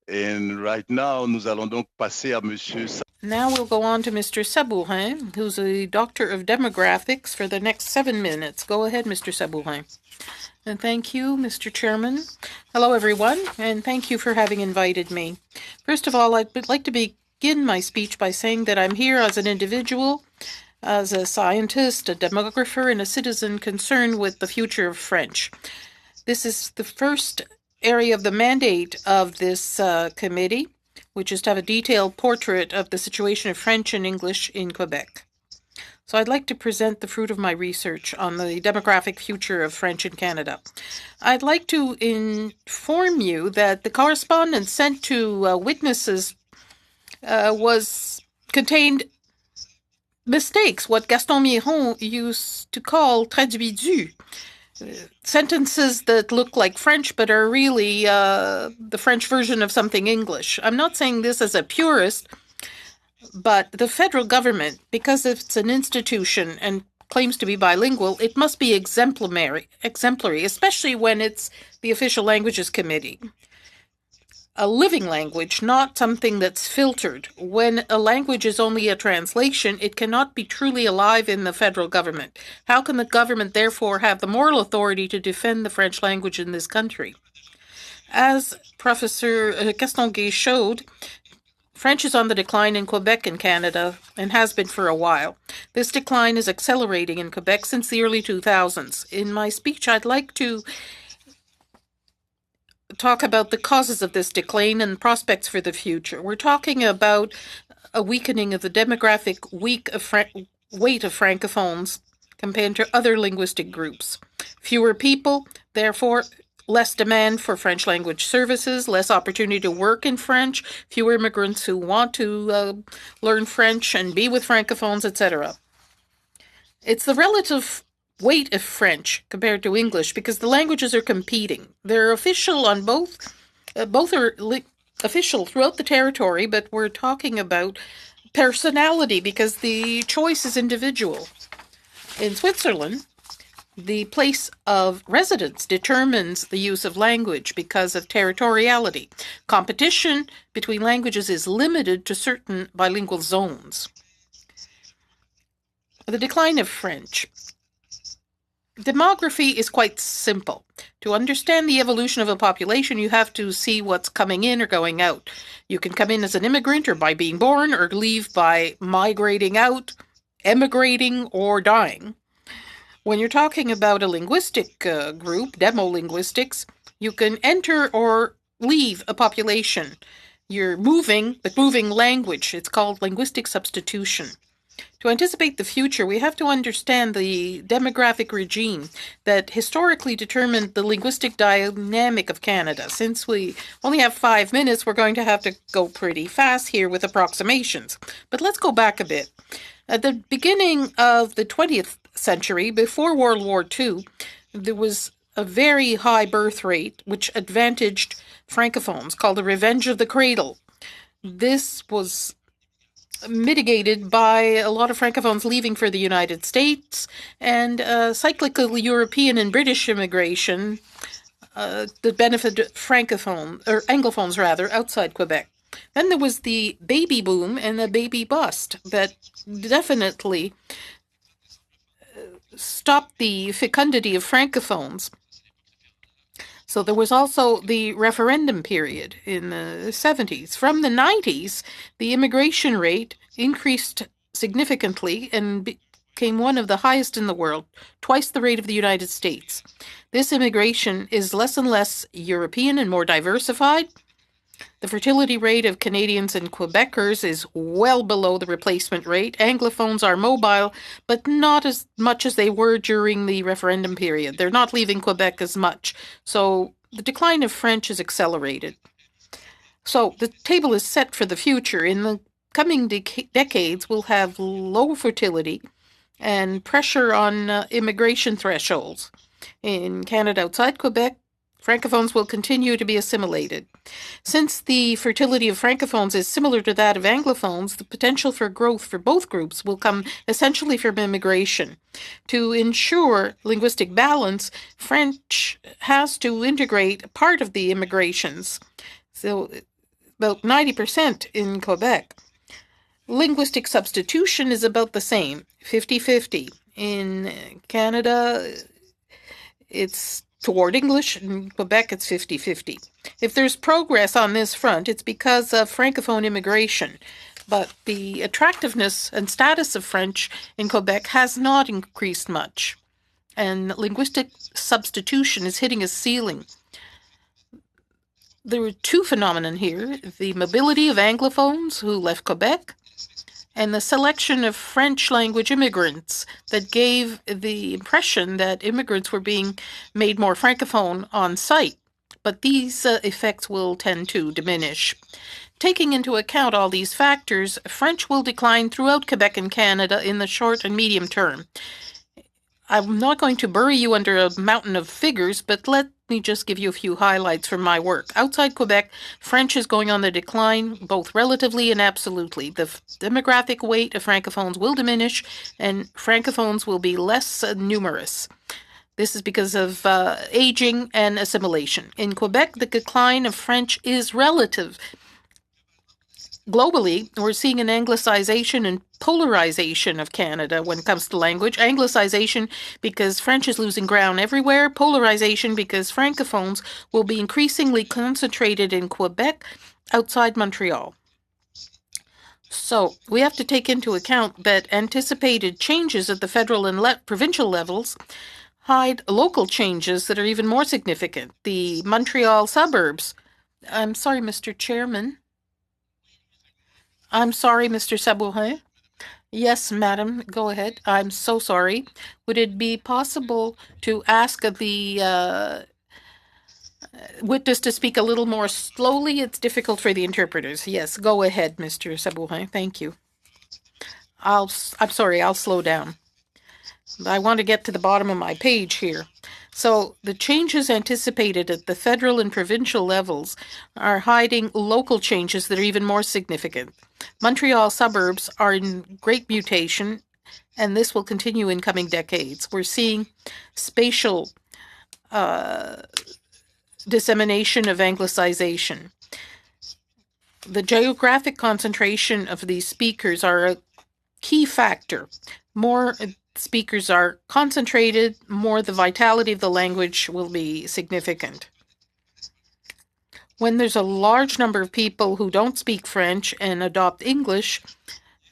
And right now, nous allons donc passer à Monsieur. Now we'll go on to Mr. Sabourin, who's a doctor of demographics, for the next 7 minutes. Go ahead, Mr. Sabourin. And thank you, Mr. Chairman. Hello, everyone, and thank you for having invited me. First of all, I'd like to begin my speech by saying that I'm here as an individual, as a scientist, a demographer, and a citizen concerned with the future of French. This is the first area of the mandate of this committee, which is to have a detailed portrait of the situation of French and English in Quebec. So I'd like to present the fruit of my research on the demographic future of French in Canada. I'd like to inform you that the correspondence sent to witnesses contained mistakes, what Gaston Miron used to call traduits. Sentences that look like French but are really the French version of something English. I'm not saying this as a purist, but the federal government, because it's an institution and claims to be bilingual, it must be exemplary, especially when it's the Official Languages Committee. A living language, not something that's filtered. When a language is only a translation, it cannot be truly alive in the federal government. How can the government therefore have the moral authority to defend the French language in this country? As Professor Castonguay showed, French is on the decline in Quebec and Canada and has been for a while. This decline is accelerating in Quebec since the early 2000s. In my speech, I'd like to talk about the causes of this decline and prospects for the future. We're talking about a weakening of the demographic weight of Francophones compared to other linguistic groups. Fewer people, therefore, less demand for French language services, less opportunity to work in French, fewer immigrants who want to learn French and be with Francophones, etc. It's the relative weight of French compared to English because the languages are competing. They're official on both are official throughout the territory, but we're talking about personality because the choice is individual. In Switzerland, the place of residence determines the use of language because of territoriality. Competition between languages is limited to certain bilingual zones. The decline of French. Demography is quite simple. To understand the evolution of a population, you have to see what's coming in or going out. You can come in as an immigrant or by being born, or leave by migrating out, emigrating, or dying. When you're talking about a linguistic group, demolinguistics, you can enter or leave a population. You're moving, but moving language. It's called linguistic substitution. To anticipate the future, we have to understand the demographic regime that historically determined the linguistic dynamic of Canada. Since we only have 5 minutes, we're going to have to go pretty fast here with approximations. But let's go back a bit. At the beginning of the 20th century, before World War II, there was a very high birth rate which advantaged Francophones, called the Revenge of the Cradle. This was mitigated by a lot of Francophones leaving for the United States and cyclical European and British immigration that benefited Francophones, or Anglophones rather, outside Quebec. Then there was the baby boom and the baby bust that definitely stopped the fecundity of Francophones. So there was also the referendum period in the 70s. From the 90s, the immigration rate increased significantly and became one of the highest in the world, twice the rate of the United States. This immigration is less and less European and more diversified. The fertility rate of Canadians and Quebecers is well below the replacement rate. Anglophones are mobile, but not as much as they were during the referendum period. They're not leaving Quebec as much. So the decline of French is accelerated. So the table is set for the future. In the coming decades, we'll have low fertility and pressure on immigration thresholds. In Canada outside Quebec, Francophones will continue to be assimilated. Since the fertility of Francophones is similar to that of Anglophones, the potential for growth for both groups will come essentially from immigration. To ensure linguistic balance, French has to integrate part of the immigrations, so about 90% in Quebec. Linguistic substitution is about the same, 50-50. In Canada, it's toward English. In Quebec, it's 50-50. If there's progress on this front, it's because of Francophone immigration. But the attractiveness and status of French in Quebec has not increased much. And linguistic substitution is hitting a ceiling. There are two phenomena here: the mobility of Anglophones who left Quebec, and the selection of French language immigrants that gave the impression that immigrants were being made more Francophone on site. but these effects will tend to diminish. Taking into account all these factors, French will decline throughout Quebec and Canada in the short and medium term. I'm not going to bury you under a mountain of figures, but let me just give you a few highlights from my work. Outside Quebec, French is going on the decline, both relatively and absolutely. The demographic weight of Francophones will diminish, and Francophones will be less numerous. This is because of aging and assimilation. In Quebec, the decline of French is relative. Globally, we're seeing an anglicization and polarization of Canada when it comes to language. Anglicization because French is losing ground everywhere. Polarization because Francophones will be increasingly concentrated in Quebec outside Montreal. So we have to take into account that anticipated changes at the federal and provincial levels hide local changes that are even more significant. The Montreal suburbs. I'm sorry, Mr. Chairman. I'm sorry, Mr. Sabourin. Yes, madam, go ahead. I'm so sorry. Would it be possible to ask the witness to speak a little more slowly? It's difficult for the interpreters. Yes, go ahead, Mr. Sabourin. Thank you. I'm sorry, I'll slow down. I want to get to the bottom of my page here. So the changes anticipated at the federal and provincial levels are hiding local changes that are even more significant. Montreal suburbs are in great mutation, and this will continue in coming decades. We're seeing spatial dissemination of anglicization. The geographic concentration of these speakers are a key factor. More speakers are concentrated, more the vitality of the language will be significant. When there's a large number of people who don't speak French and adopt English,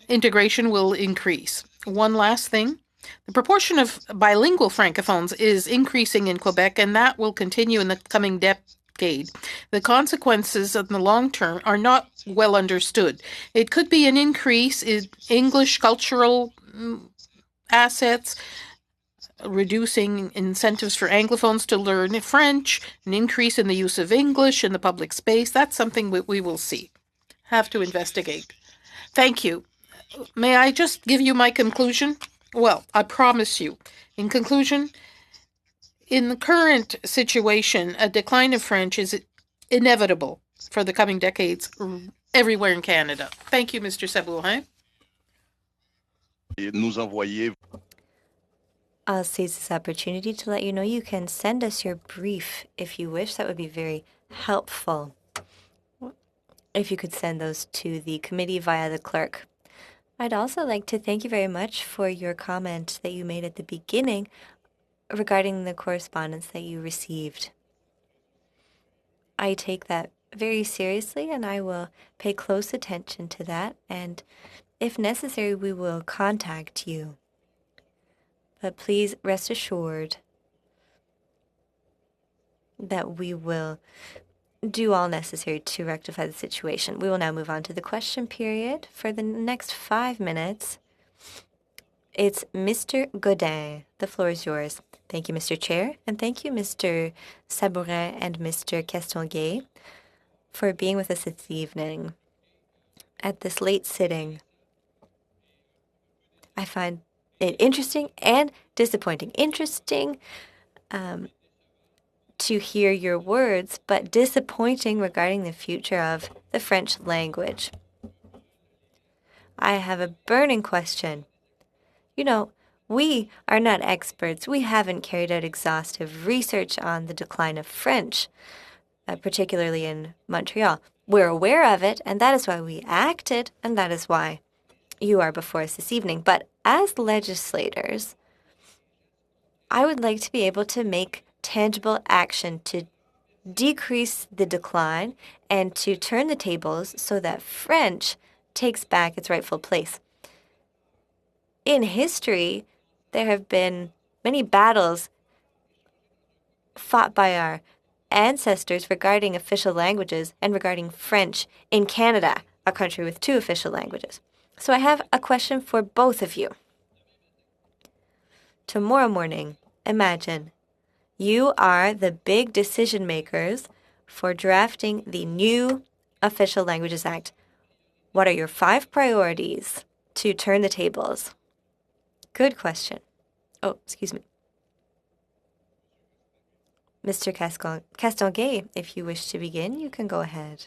integration will increase. One last thing, the proportion of bilingual Francophones is increasing in Quebec, and that will continue in the coming decade. The consequences in the long term are not well understood. It could be an increase in English cultural assets, reducing incentives for Anglophones to learn French, an increase in the use of English in the public space. That's something we will see. Have to investigate. Thank you. May I just give you my conclusion? Well, I promise you. In conclusion, in the current situation, a decline of French is inevitable for the coming decades everywhere in Canada. Thank you, Mr. Sabourin. I'll seize this opportunity to let you know you can send us your brief if you wish. That would be very helpful. If you could send those to the committee via the clerk. I'd also like to thank you very much for your comment that you made at the beginning regarding the correspondence that you received. I take that very seriously, and I will pay close attention to that, and if necessary, we will contact you. But please rest assured that we will do all necessary to rectify the situation. We will now move on to the question period. For the next 5 minutes, it's Mr. Godin. The floor is yours. Thank you, Mr. Chair, and thank you, Mr. Sabourin and Mr. Castonguay, for being with us this evening at this late sitting. I find it interesting and disappointing. Interesting to hear your words, but disappointing regarding the future of the French language. I have a burning question. You know, we are not experts. We haven't carried out exhaustive research on the decline of French, particularly in Montreal. We're aware of it, and that is why we acted, and that is why you are before us this evening. But as legislators, I would like to be able to make tangible action to decrease the decline and to turn the tables so that French takes back its rightful place. In history, there have been many battles fought by our ancestors regarding official languages and regarding French in Canada, a country with 2 official languages. So I have a question for both of you. Tomorrow morning, imagine you are the big decision makers for drafting the new Official Languages Act. What are your 5 priorities to turn the tables? Good question. Oh, excuse me. Mr. Castonguay, if you wish to begin, you can go ahead.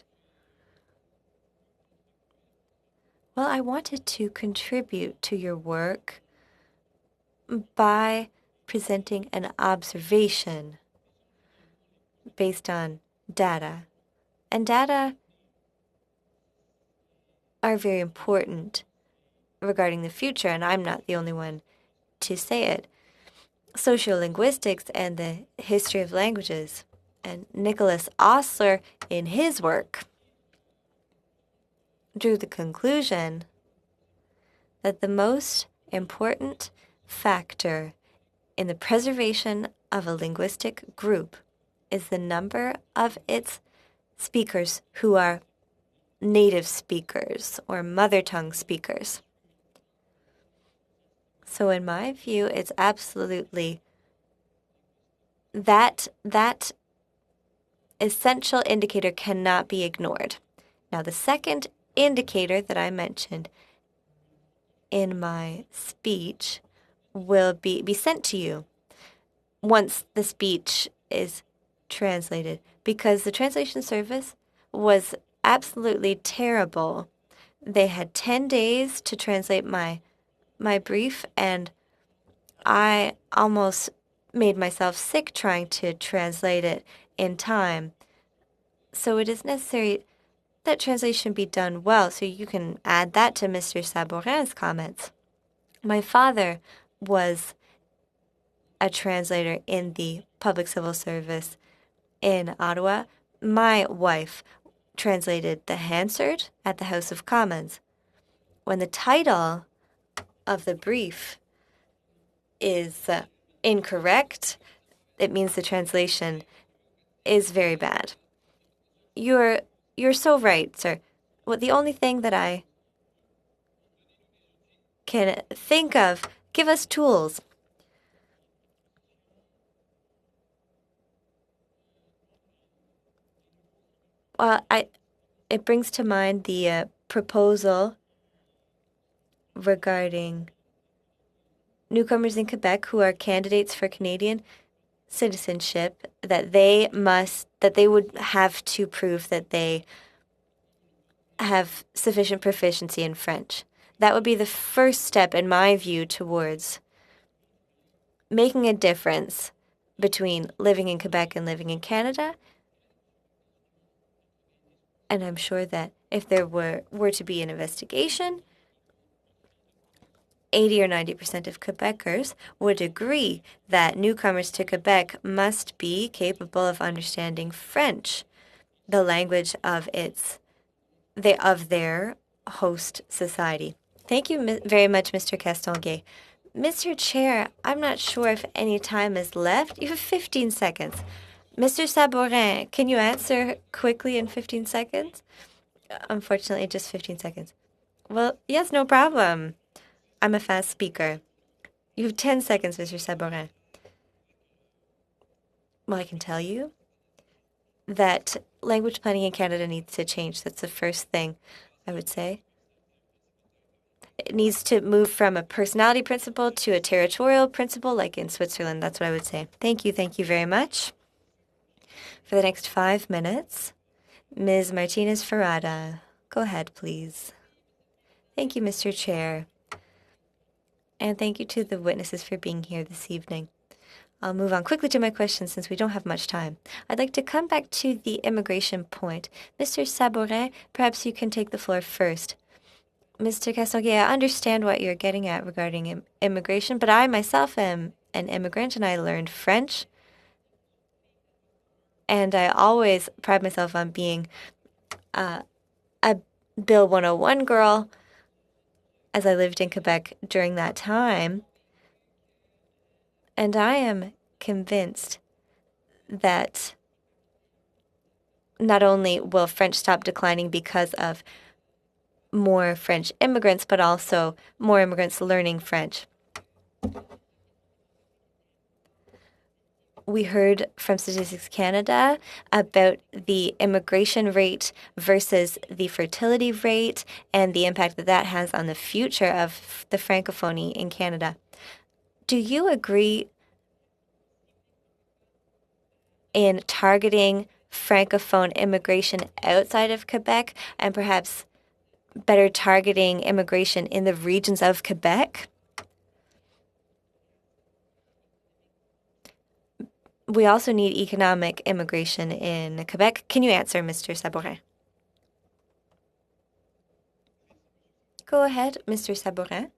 Well, I wanted to contribute to your work by presenting an observation based on data. And data are very important regarding the future, and I'm not the only one to say it. Sociolinguistics and the history of languages, and Nicholas Ostler, in his work, drew the conclusion that the most important factor in the preservation of a linguistic group is the number of its speakers who are native speakers or mother tongue speakers. So in my view, it's absolutely that essential indicator cannot be ignored. Now, the second indicator that I mentioned in my speech will be sent to you once the speech is translated, because the translation service was absolutely terrible. They had 10 days to translate my brief, and I almost made myself sick trying to translate it in time. So it is necessary that translation be done well, so you can add that to Mr. Sabourin's comments. My father was a translator in the public civil service in Ottawa. My wife translated the Hansard at the House of Commons. When the title of the brief is incorrect, it means the translation is very bad. You're so right, sir. Well, the only thing that I can think of, give us tools. Well, it brings to mind the proposal regarding newcomers in Quebec who are candidates for Canadian citizenship, that they would have to prove that they have sufficient proficiency in French. That would be the first step, in my view, towards making a difference between living in Quebec and living in Canada. And I'm sure that if there were to be an investigation, 80 or 90% of Quebecers would agree that newcomers to Quebec must be capable of understanding French, the language of their host society. Thank you very much, Mr. Castonguay. Mr. Chair, I'm not sure if any time is left. You have 15 seconds. Mr. Sabourin, can you answer quickly in 15 seconds? Unfortunately, just 15 seconds. Well, yes, no problem. I'm a fast speaker. You have 10 seconds, Mr. Sabourin. Well, I can tell you that language planning in Canada needs to change. That's the first thing I would say. It needs to move from a personality principle to a territorial principle, like in Switzerland. That's what I would say. Thank you very much. For the next 5 minutes, Ms. Martinez Ferrada, go ahead, please. Thank you, Mr. Chair. And thank you to the witnesses for being here this evening. I'll move on quickly to my questions since we don't have much time. I'd like to come back to the immigration point. Mr. Sabourin, perhaps you can take the floor first. Mr. Castonguay, I understand what you're getting at regarding immigration, but I myself am an immigrant and I learned French. And I always pride myself on being a Bill 101 girl, as I lived in Quebec during that time. And I am convinced that not only will French stop declining because of more French immigrants, but also more immigrants learning French. We heard from Statistics Canada about the immigration rate versus the fertility rate and the impact that that has on the future of the Francophonie in Canada. Do you agree in targeting Francophone immigration outside of Quebec and perhaps better targeting immigration in the regions of Quebec? We also need economic immigration in Quebec. Can you answer, Mr. Sabourin? Go ahead, Mr. Sabourin.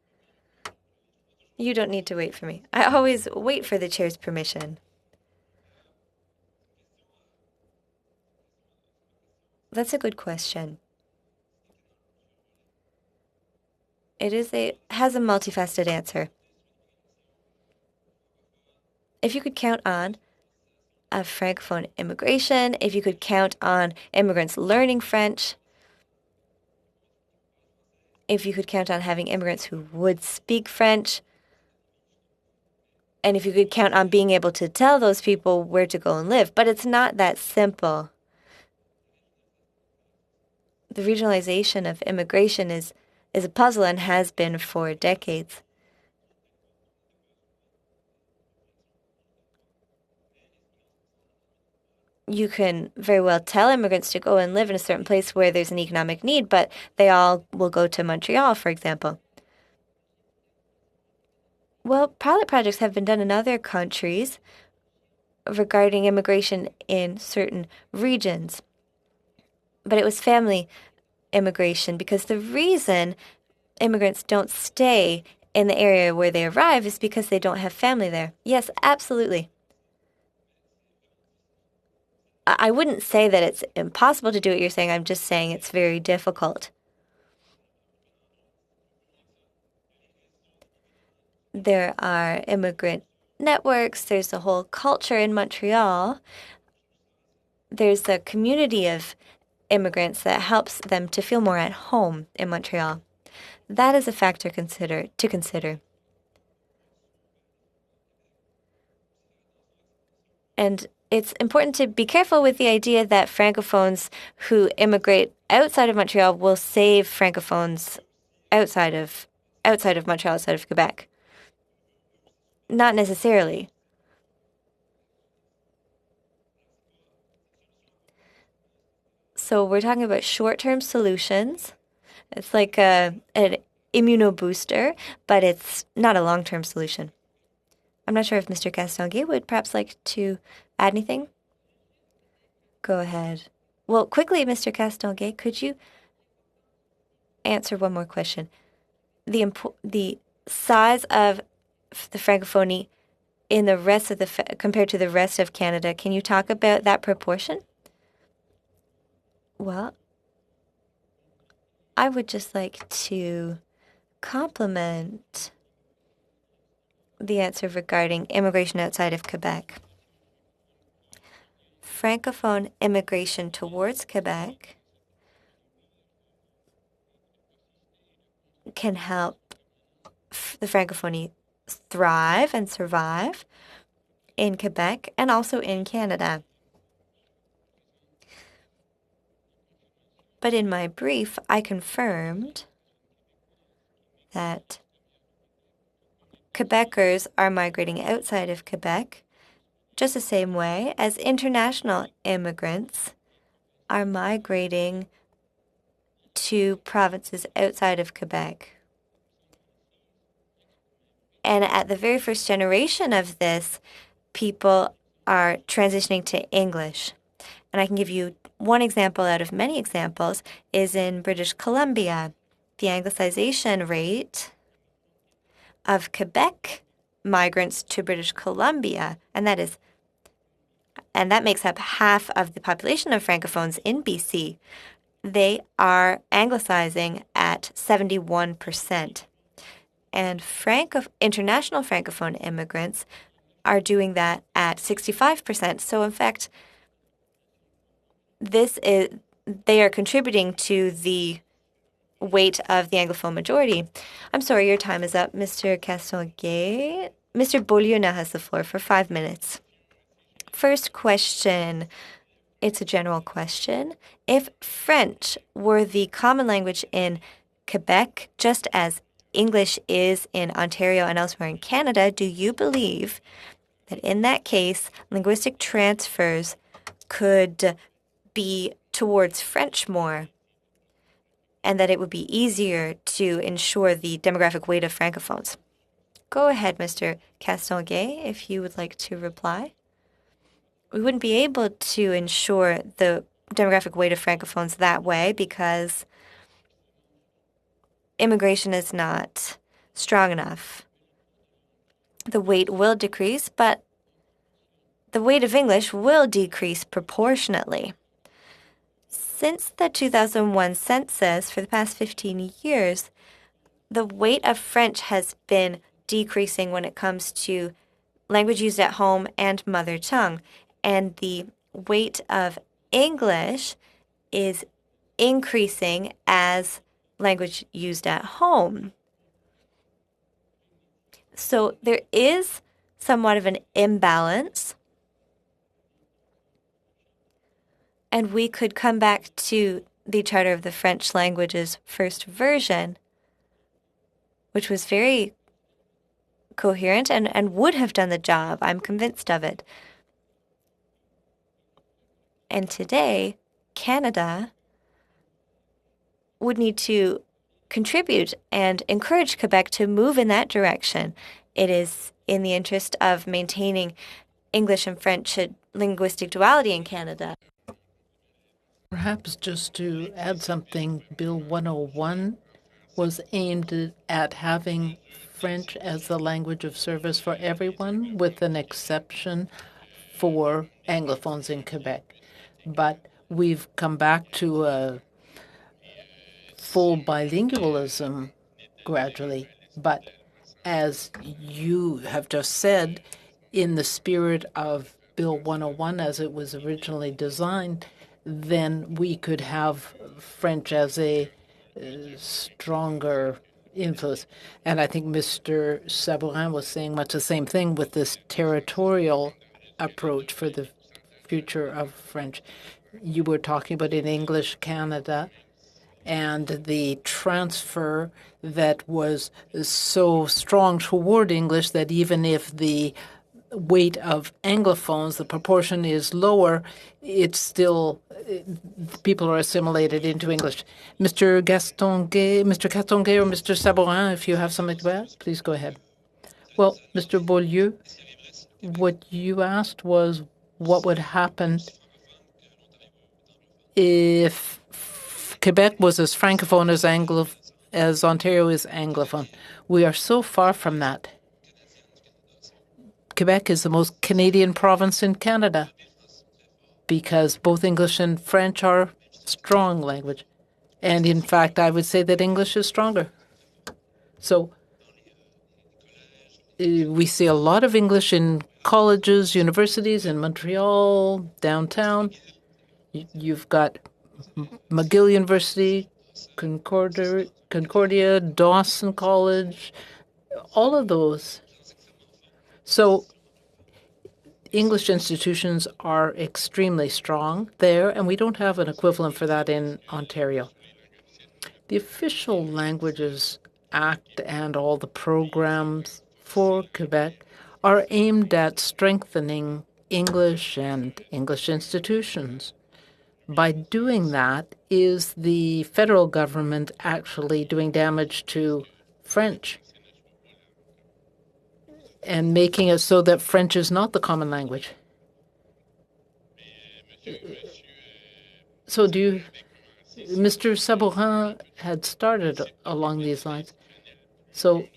You don't need to wait for me. I always wait for the chair's permission. That's a good question. It has a multifaceted answer. If you could count on a Francophone immigration, if you could count on immigrants learning French, if you could count on having immigrants who would speak French, and if you could count on being able to tell those people where to go and live. But it's not that simple. The regionalization of immigration is a puzzle and has been for decades. You can very well tell immigrants to go and live in a certain place where there's an economic need, but they all will go to Montreal, for example. Well, pilot projects have been done in other countries regarding immigration in certain regions. But it was family immigration because the reason immigrants don't stay in the area where they arrive is because they don't have family there. Yes, absolutely. I wouldn't say that it's impossible to do what you're saying. I'm just saying it's very difficult. There are immigrant networks. There's a whole culture in Montreal. There's a community of immigrants that helps them to feel more at home in Montreal. That is a factor to consider. And it's important to be careful with the idea that Francophones who immigrate outside of Montreal will save Francophones outside of Montreal, outside of Quebec. Not necessarily. So we're talking about short-term solutions. It's like an immunobooster, but it's not a long-term solution. I'm not sure if Mr. Castonguay would perhaps like to add anything. Go ahead. Well, quickly, Mr. Castonguay, could you answer one more question? The size of the Francophonie in the rest of compared to the rest of Canada, can you talk about that proportion? Well, I would just like to compliment the answer regarding immigration outside of Quebec. Francophone immigration towards Quebec can help the Francophonie thrive and survive in Quebec and also in Canada. But in my brief, I confirmed that Quebecers are migrating outside of Quebec just the same way as international immigrants are migrating to provinces outside of Quebec. And at the very first generation of this, people are transitioning to English. And I can give you one example out of many examples is in British Columbia. The Anglicization rate of Quebec migrants to British Columbia, and that makes up half of the population of Francophones in BC. They are Anglicizing at 71%. And international Francophone immigrants are doing that at 65%. So in fact, they are contributing to the weight of the Anglophone majority. I'm sorry, your time is up, Mr. Castonguay. Mr. Beaulieu now has the floor for 5 minutes. First question, it's a general question. If French were the common language in Quebec, just as English is in Ontario and elsewhere in Canada, do you believe that in that case, linguistic transfers could be towards French more, and that it would be easier to ensure the demographic weight of francophones? Go ahead, Mr. Castonguay, if you would like to reply. We wouldn't be able to ensure the demographic weight of francophones that way because immigration is not strong enough. The weight will decrease, but the weight of English will decrease proportionately. Since the 2001 census, for the past 15 years, the weight of French has been decreasing when it comes to language used at home and mother tongue, and the weight of English is increasing as language used at home. So there is somewhat of an imbalance, and we could come back to the Charter of the French Language's first version, which was very coherent and would have done the job. I'm convinced of it. And today, Canada would need to contribute and encourage Quebec to move in that direction. It is in the interest of maintaining English and French linguistic duality in Canada. Perhaps just to add something, Bill 101 was aimed at having French as the language of service for everyone, with an exception for Anglophones in Quebec. But we've come back to a full bilingualism gradually. But as you have just said, in the spirit of Bill 101 as it was originally designed, then we could have French as a stronger influence. And I think Mr. Sabourin was saying much the same thing with this territorial approach for the future of French. You were talking about in English Canada and the transfer that was so strong toward English that even if the weight of Anglophones, the proportion is lower, it's still, people are assimilated into English. Mr. Castonguay or Mr. Sabourin, if you have something to add, please go ahead. Well, Mr. Beaulieu, what you asked was what would happen if Quebec was as francophone as Ontario is anglophone. We are so far from that. Quebec is the most Canadian province in Canada because both English and French are strong language. And in fact, I would say that English is stronger. So we see a lot of English in colleges, universities in Montreal, downtown. You've got McGill University, Concordia, Dawson College, all of those. So English institutions are extremely strong there, and we don't have an equivalent for that in Ontario. The Official Languages Act and all the programs for Quebec are aimed at strengthening English and English institutions. By doing that, is the federal government actually doing damage to French and making it so that French is not the common language? So Mr. Sabourin had started along these lines. So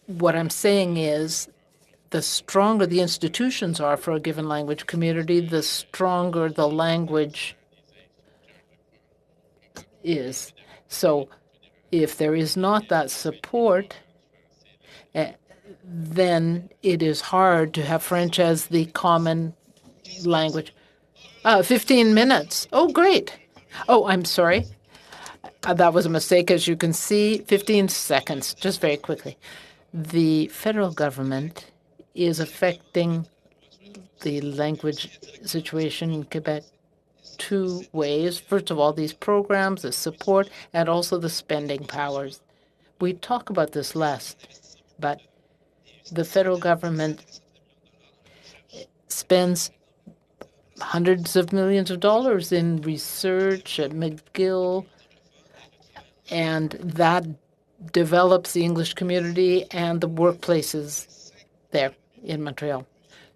what I'm saying is the stronger the institutions are for a given language community, the stronger the language is. So if there is not that support, then it is hard to have French as the common language. 15 minutes. Oh, great. Oh, I'm sorry. That was a mistake. As you can see, 15 seconds, just very quickly. The federal government is affecting the language situation in Quebec two ways. First of all, these programs, the support, and also the spending powers. We talk about this less, but the federal government spends hundreds of millions of dollars in research at McGill, and that develops the English community and the workplaces there in Montreal.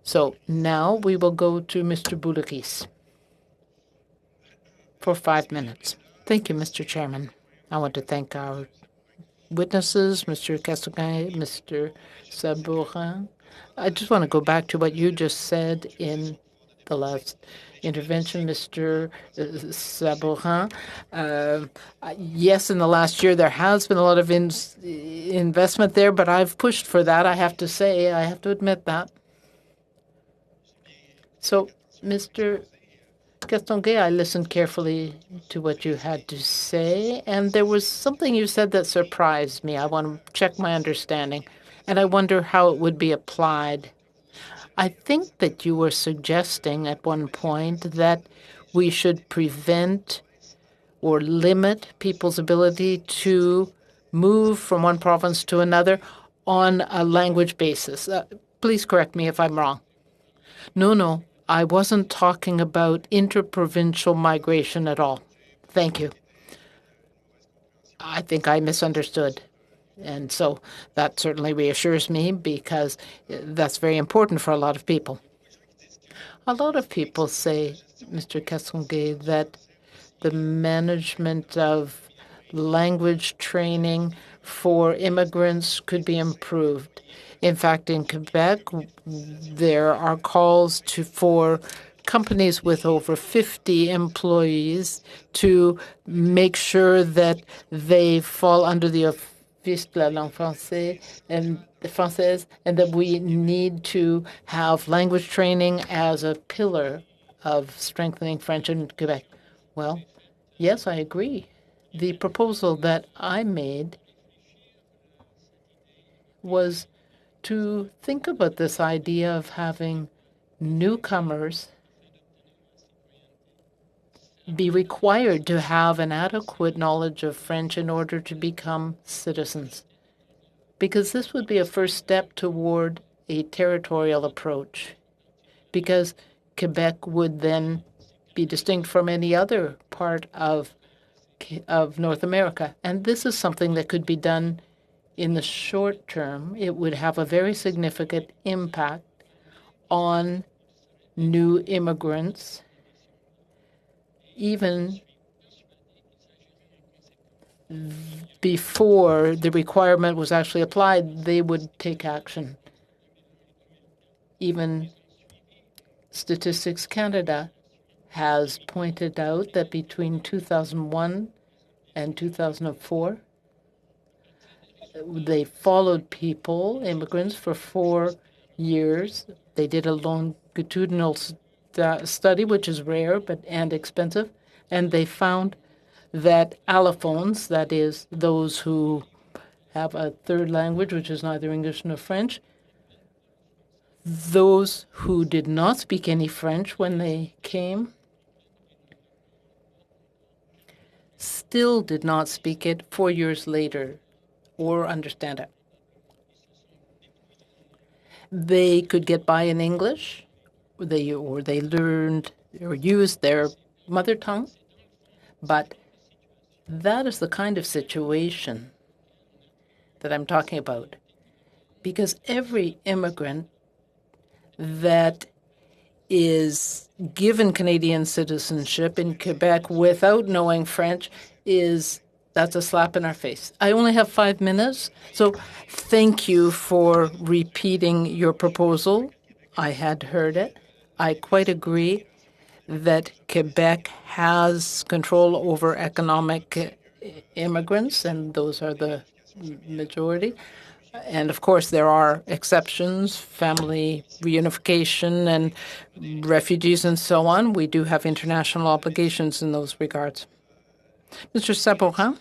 So now we will go to Mr. Boulakis for 5 minutes. Thank you, Mr. Chairman. I want to thank our witnesses, Mr. Castonguay, Mr. Sabourin. I just want to go back to what you just said in the last intervention, Mr. Sabourin. Yes, in the last year there has been a lot of investment there, but I've pushed for that, I have to say. I have to admit that. So, Mr. Castonguay, I listened carefully to what you had to say, and there was something you said that surprised me. I want to check my understanding, and I wonder how it would be applied. I think that you were suggesting at one point that we should prevent or limit people's ability to move from one province to another on a language basis. Please correct me if I'm wrong. No, I wasn't talking about interprovincial migration at all. Thank you. I think I misunderstood. And so that certainly reassures me because that's very important for a lot of people. A lot of people say, Mr. Castonguay, that the management of language training for immigrants could be improved. In fact, in Quebec, there are calls for companies with over 50 employees to make sure that they fall under the Office de la langue française and that we need to have language training as a pillar of strengthening French in Quebec. Well, yes, I agree. The proposal that I made was to think about this idea of having newcomers be required to have an adequate knowledge of French in order to become citizens, because this would be a first step toward a territorial approach, because Quebec would then be distinct from any other part of North America. And this is something that could be done in the short term. It would have a very significant impact on new immigrants. Even before the requirement was actually applied, they would take action. Even Statistics Canada has pointed out that between 2001 and 2004, they followed immigrants, for 4 years. They did a longitudinal study, which is rare and expensive, and they found that allophones, that is, those who have a third language, which is neither English nor French, those who did not speak any French when they came still did not speak it 4 years later or understand it. They could get by in English, they learned or used their mother tongue, but that is the kind of situation that I'm talking about, because every immigrant that is given Canadian citizenship in Quebec without knowing French that's a slap in our face. I only have 5 minutes, so thank you for repeating your proposal. I had heard it. I quite agree that Quebec has control over economic immigrants, and those are the majority. And of course, there are exceptions, family reunification and refugees and so on. We do have international obligations in those regards. Mr. Sabourin,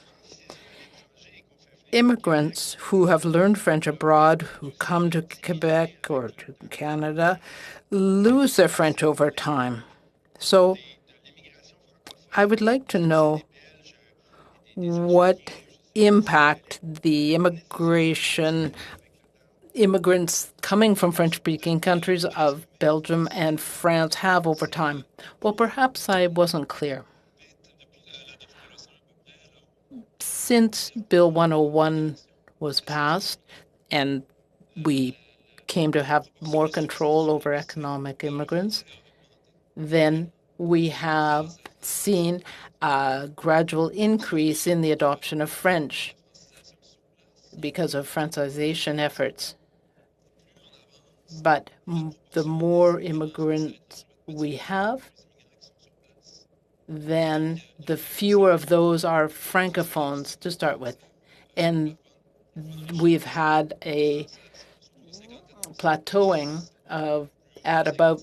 immigrants who have learned French abroad, who come to Quebec or to Canada, lose their French over time. So I would like to know what impact the immigrants coming from French-speaking countries of Belgium and France have over time. Well, perhaps I wasn't clear. Since Bill 101 was passed and we came to have more control over economic immigrants, then we have seen a gradual increase in the adoption of French because of Francization efforts. But the more immigrants we have, then the fewer of those are francophones to start with. And we've had a plateauing at about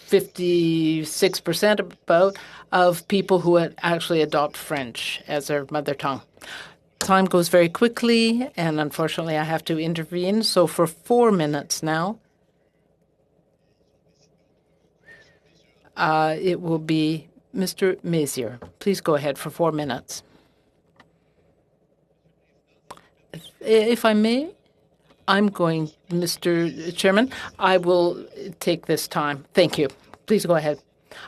56% of people who actually adopt French as their mother tongue. Time goes very quickly, and unfortunately I have to intervene. So for 4 minutes now, it will be Mr. Messier. Please go ahead for 4 minutes. If I may, Mr. Chairman, I will take this time. Thank you. Please go ahead.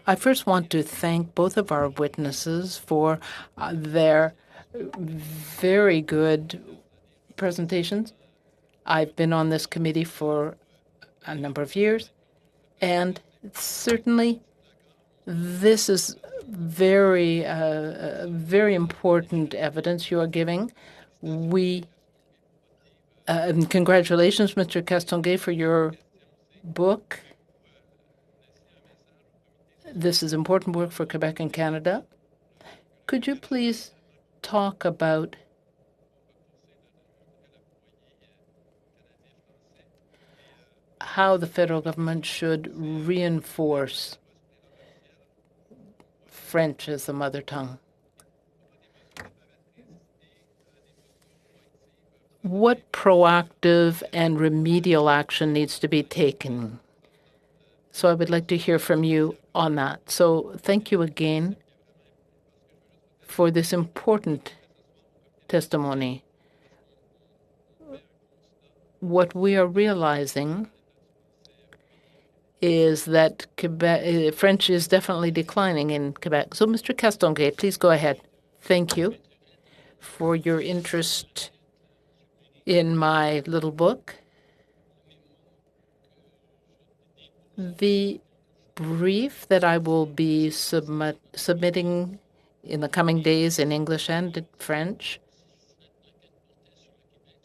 I first want to thank both of our witnesses for their very good presentations. I've been on this committee for a number of years, and certainly this is very, very important evidence you are giving. And congratulations, Mr. Castonguay, for your book. This is important work for Quebec and Canada. Could you please talk about how the federal government should reinforce French as the mother tongue? What proactive and remedial action needs to be taken? So I would like to hear from you on that. So thank you again for this important testimony. What we are realizing is that French is definitely declining in Quebec. So Mr. Castonguay, please go ahead. Thank you for your interest in my little book. The brief that I will be submitting in the coming days in English and in French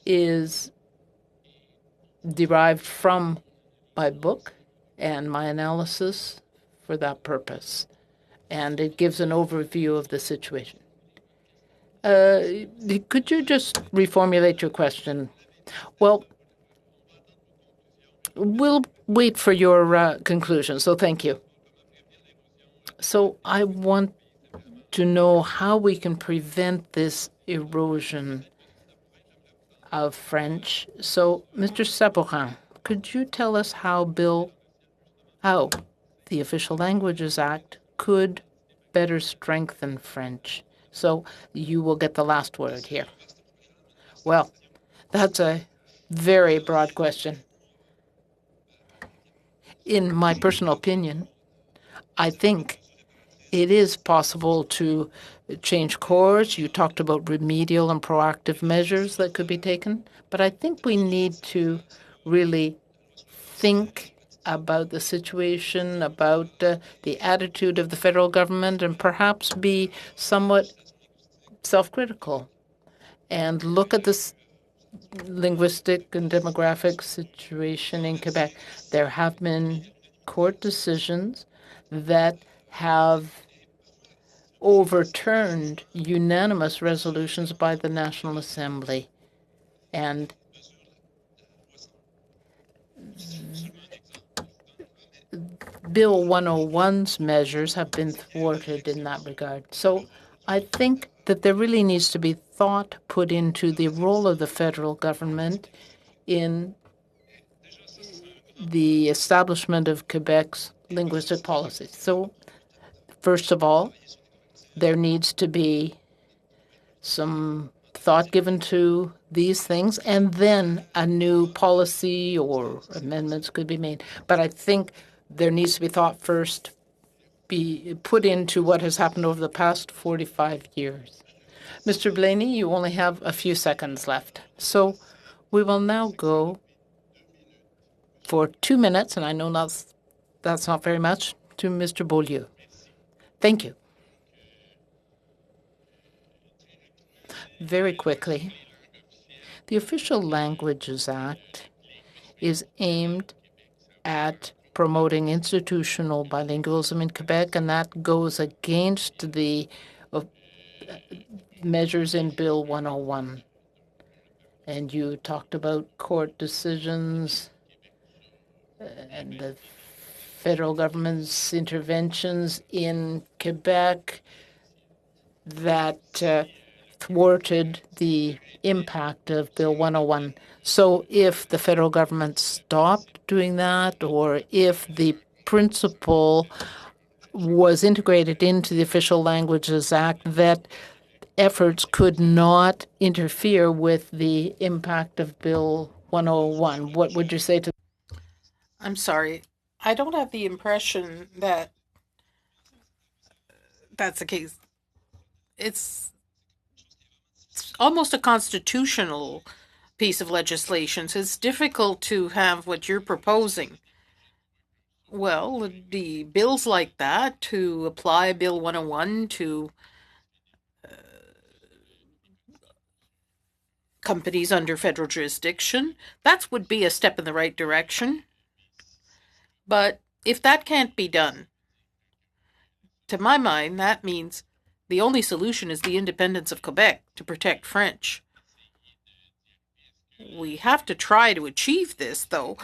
is derived from my book and my analysis for that purpose. And it gives an overview of the situation. Could you just reformulate your question? Well, we'll wait for your conclusion, so thank you. So I want to know how we can prevent this erosion of French. So, Mr. Sabourin, could you tell us how the Official Languages Act could better strengthen French? So you will get the last word here. Well, that's a very broad question. In my personal opinion, I think it is possible to change course. You talked about remedial and proactive measures that could be taken, but I think we need to really think about the situation, about the attitude of the federal government, and perhaps be somewhat self-critical and look at this linguistic and demographic situation in Quebec. There have been court decisions that have overturned unanimous resolutions by the National Assembly. And Bill 101's measures have been thwarted in that regard. So I think that there really needs to be thought put into the role of the federal government in the establishment of Quebec's linguistic policy. So, first of all, there needs to be some thought given to these things, and then a new policy or amendments could be made. But I think there needs to be thought first be put into what has happened over the past 45 years. Mr. Blaney, you only have a few seconds left. So we will now go for 2 minutes, and I know that's not very much, to Mr. Beaulieu. Thank you. Very quickly, the Official Languages Act is aimed at promoting institutional bilingualism in Quebec, and that goes against the measures in Bill 101. And you talked about court decisions and the federal government's interventions in Quebec that thwarted the impact of Bill 101. So if the federal government stopped doing that, or if the principle was integrated into the Official Languages Act, that efforts could not interfere with the impact of Bill 101. What would you say to? I'm sorry. I don't have the impression that that's the case. It's almost a constitutional piece of legislation, so it's difficult to have what you're proposing. Well, the bills like that, to apply Bill 101 to companies under federal jurisdiction, that would be a step in the right direction. But if that can't be done, to my mind, that means the only solution is the independence of Quebec to protect French. We have to try to achieve this, though.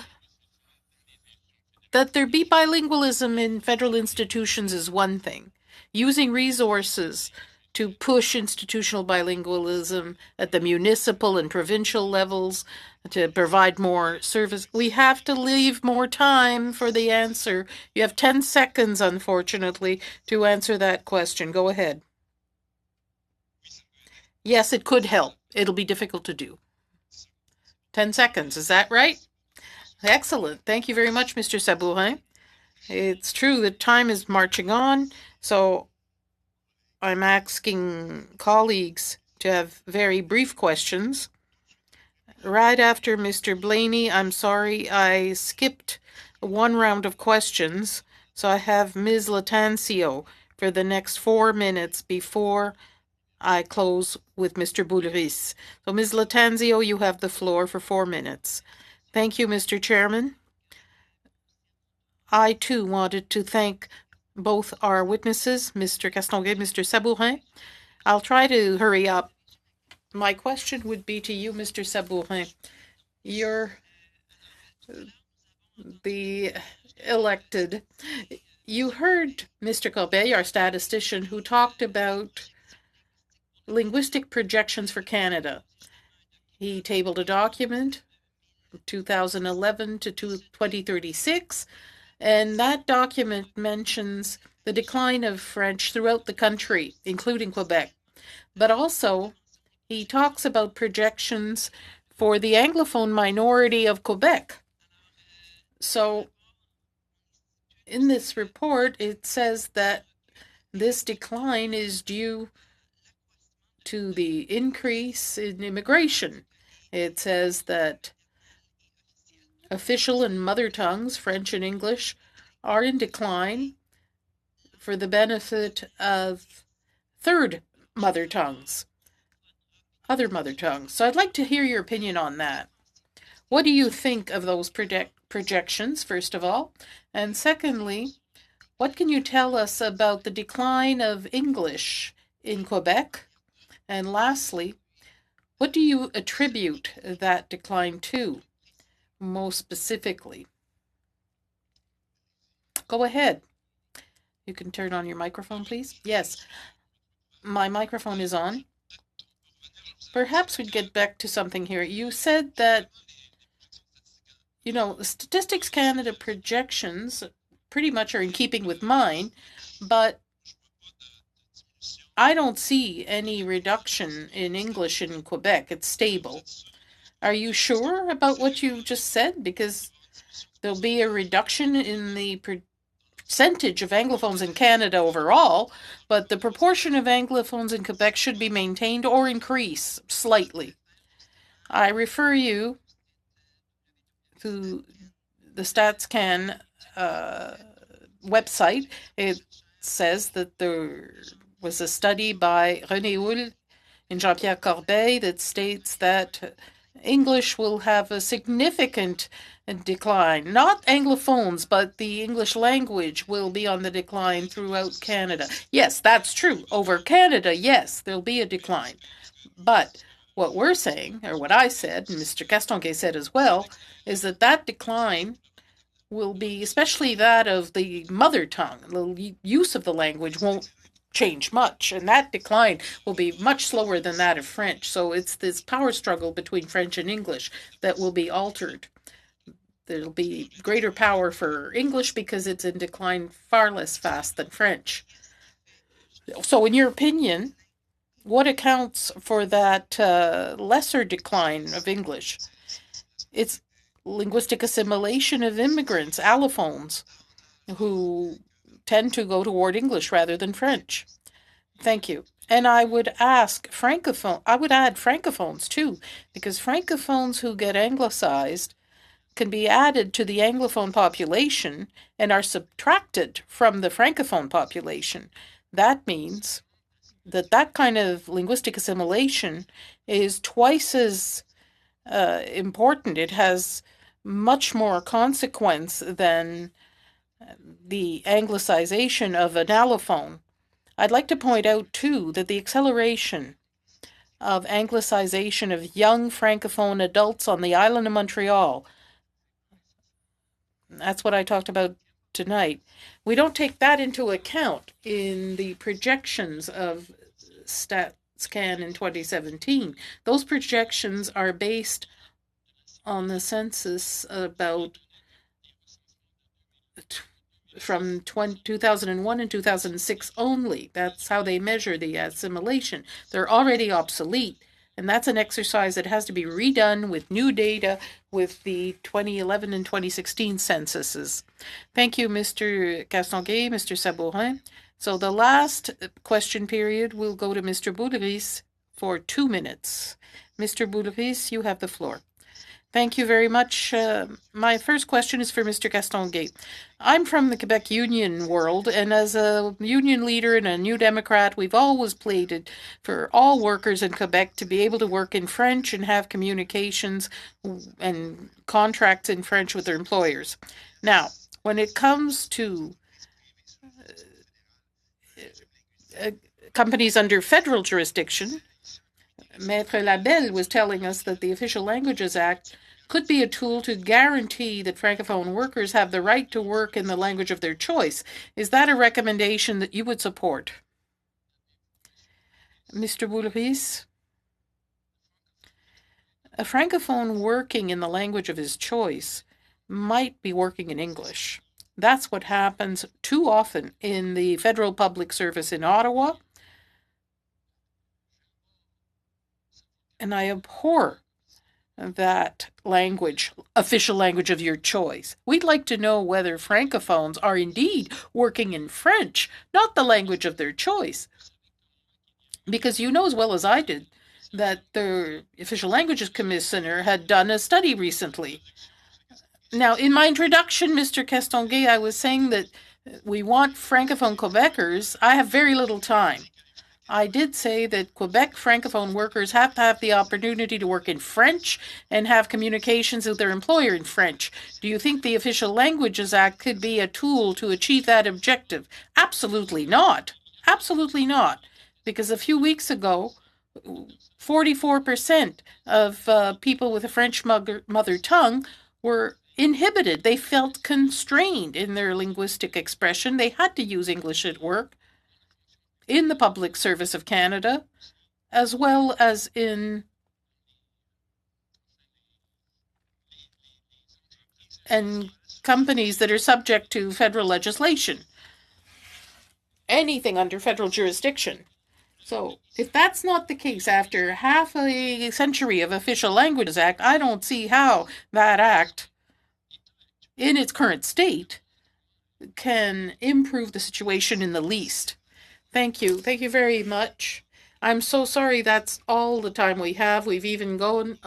That there be bilingualism in federal institutions is one thing. Using resources to push institutional bilingualism at the municipal and provincial levels to provide more service. We have to leave more time for the answer. You have 10 seconds, unfortunately, to answer that question. Go ahead. Yes, it could help. It'll be difficult to do. 10 seconds, is that right? Excellent. Thank you very much, Mr. Sabourin. It's true that time is marching on, so I'm asking colleagues to have very brief questions. Right after Mr. Blaney, I'm sorry, I skipped one round of questions, so I have Ms. Latancio for the next 4 minutes before I close with Mr. Boulris. So, Ms. Latanzio, you have the floor for 4 minutes. Thank you, Mr. Chairman. I, too, wanted to thank both our witnesses, Mr. Castonguay and Mr. Sabourin. I'll try to hurry up. My question would be to you, Mr. Sabourin. You're the elected. You heard Mr. Corbeil, our statistician, who talked about linguistic projections for Canada. He tabled a document from 2011 to 2036, and that document mentions the decline of French throughout the country, including Quebec. But also, he talks about projections for the Anglophone minority of Quebec. So, in this report, it says that this decline is due to the increase in immigration. It says that official and mother tongues, French and English, are in decline for the benefit of third mother tongues, other mother tongues. So I'd like to hear your opinion on that. What do you think of those projections, first of all? And secondly, what can you tell us about the decline of English in Quebec? And lastly, what do you attribute that decline to, most specifically? Go ahead. You can turn on your microphone, please. Yes. My microphone is on. Perhaps we'd get back to something here. You said that, Statistics Canada projections pretty much are in keeping with mine, but I don't see any reduction in English in Quebec. It's stable. Are you sure about what you just said? Because there'll be a reduction in the percentage of Anglophones in Canada overall, but the proportion of Anglophones in Quebec should be maintained or increase slightly. I refer you to the StatsCan website. It says that there was a study by René Houle and Jean-Pierre Corbeil that states that English will have a significant decline. Not Anglophones, but the English language will be on the decline throughout Canada. Yes, that's true. Over Canada, yes, there'll be a decline. But what we're saying, or what I said, and Mr. Castonguay said as well, is that decline will be, especially that of the mother tongue, the use of the language won't change much, and that decline will be much slower than that of French. So it's this power struggle between French and English that will be altered. There'll be greater power for English because it's in decline far less fast than French. So in your opinion, what accounts for that lesser decline of English? It's linguistic assimilation of immigrants, allophones, who tend to go toward English rather than French. Thank you. And I would add francophones too, because francophones who get anglicized can be added to the Anglophone population and are subtracted from the francophone population. That means that kind of linguistic assimilation is twice as important. It has much more consequence than the anglicization of an allophone. I'd like to point out, too, that the acceleration of anglicization of young francophone adults on the island of Montreal, that's what I talked about tonight. We don't take that into account in the projections of StatsCan in 2017. Those projections are based on the census about from 2001 and 2006 only. That's how they measure the assimilation. They're already obsolete, and that's an exercise that has to be redone with new data with the 2011 and 2016 censuses. Thank you, Mr. Castonguay, Mr. Sabourin. So the last question period will go to Mr. Boulris for 2 minutes. Mr. Boulris, you have the floor. Thank you very much. My first question is for Mr. Castonguay. I'm from the Quebec Union world, and as a union leader and a New Democrat, we've always pleaded for all workers in Quebec to be able to work in French and have communications and contracts in French with their employers. Now, when it comes to companies under federal jurisdiction, Maître Labelle was telling us that the Official Languages Act could be a tool to guarantee that Francophone workers have the right to work in the language of their choice. Is that a recommendation that you would support? Mr. Boulris? A Francophone working in the language of his choice might be working in English. That's what happens too often in the Federal Public Service in Ottawa. And I abhor that language, official language of your choice. We'd like to know whether Francophones are indeed working in French, not the language of their choice. Because you know as well as I did that the Official Languages Commissioner had done a study recently. Now, in my introduction, Mr. Castonguay, I was saying that we want Francophone Quebecers. I have very little time. I did say that Quebec Francophone workers have to have the opportunity to work in French and have communications with their employer in French. Do you think the Official Languages Act could be a tool to achieve that objective? Absolutely not. Absolutely not. Because a few weeks ago, 44% of people with a French mother tongue were inhibited. They felt constrained in their linguistic expression. They had to use English at work. in the public service of Canada, as well as in and companies that are subject to federal legislation, anything under federal jurisdiction. So if that's not the case after half a century of Official Languages Act, I don't see how that act, in its current state, can improve the situation in the least. Thank you. Thank you very much. I'm so sorry that's all the time we have. We've even gone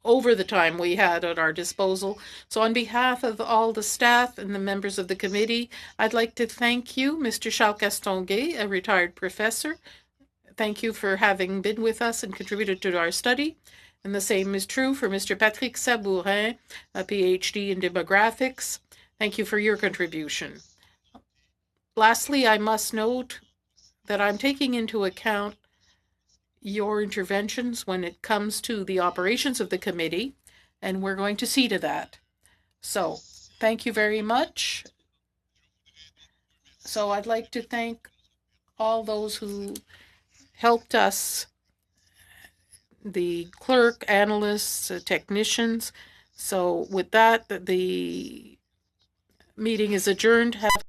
over the time we had at our disposal. So on behalf of all the staff and the members of the committee, I'd like to thank you, Mr. Charles Castonguay, a retired professor. Thank you for having been with us and contributed to our study. And the same is true for Mr. Patrick Sabourin, a PhD in demographics. Thank you for your contribution. Lastly, I must note that I'm taking into account your interventions when it comes to the operations of the committee, and we're going to see to that. So, thank you very much. So I'd like to thank all those who helped us, the clerk, analysts, technicians. So with that, the meeting is adjourned. Have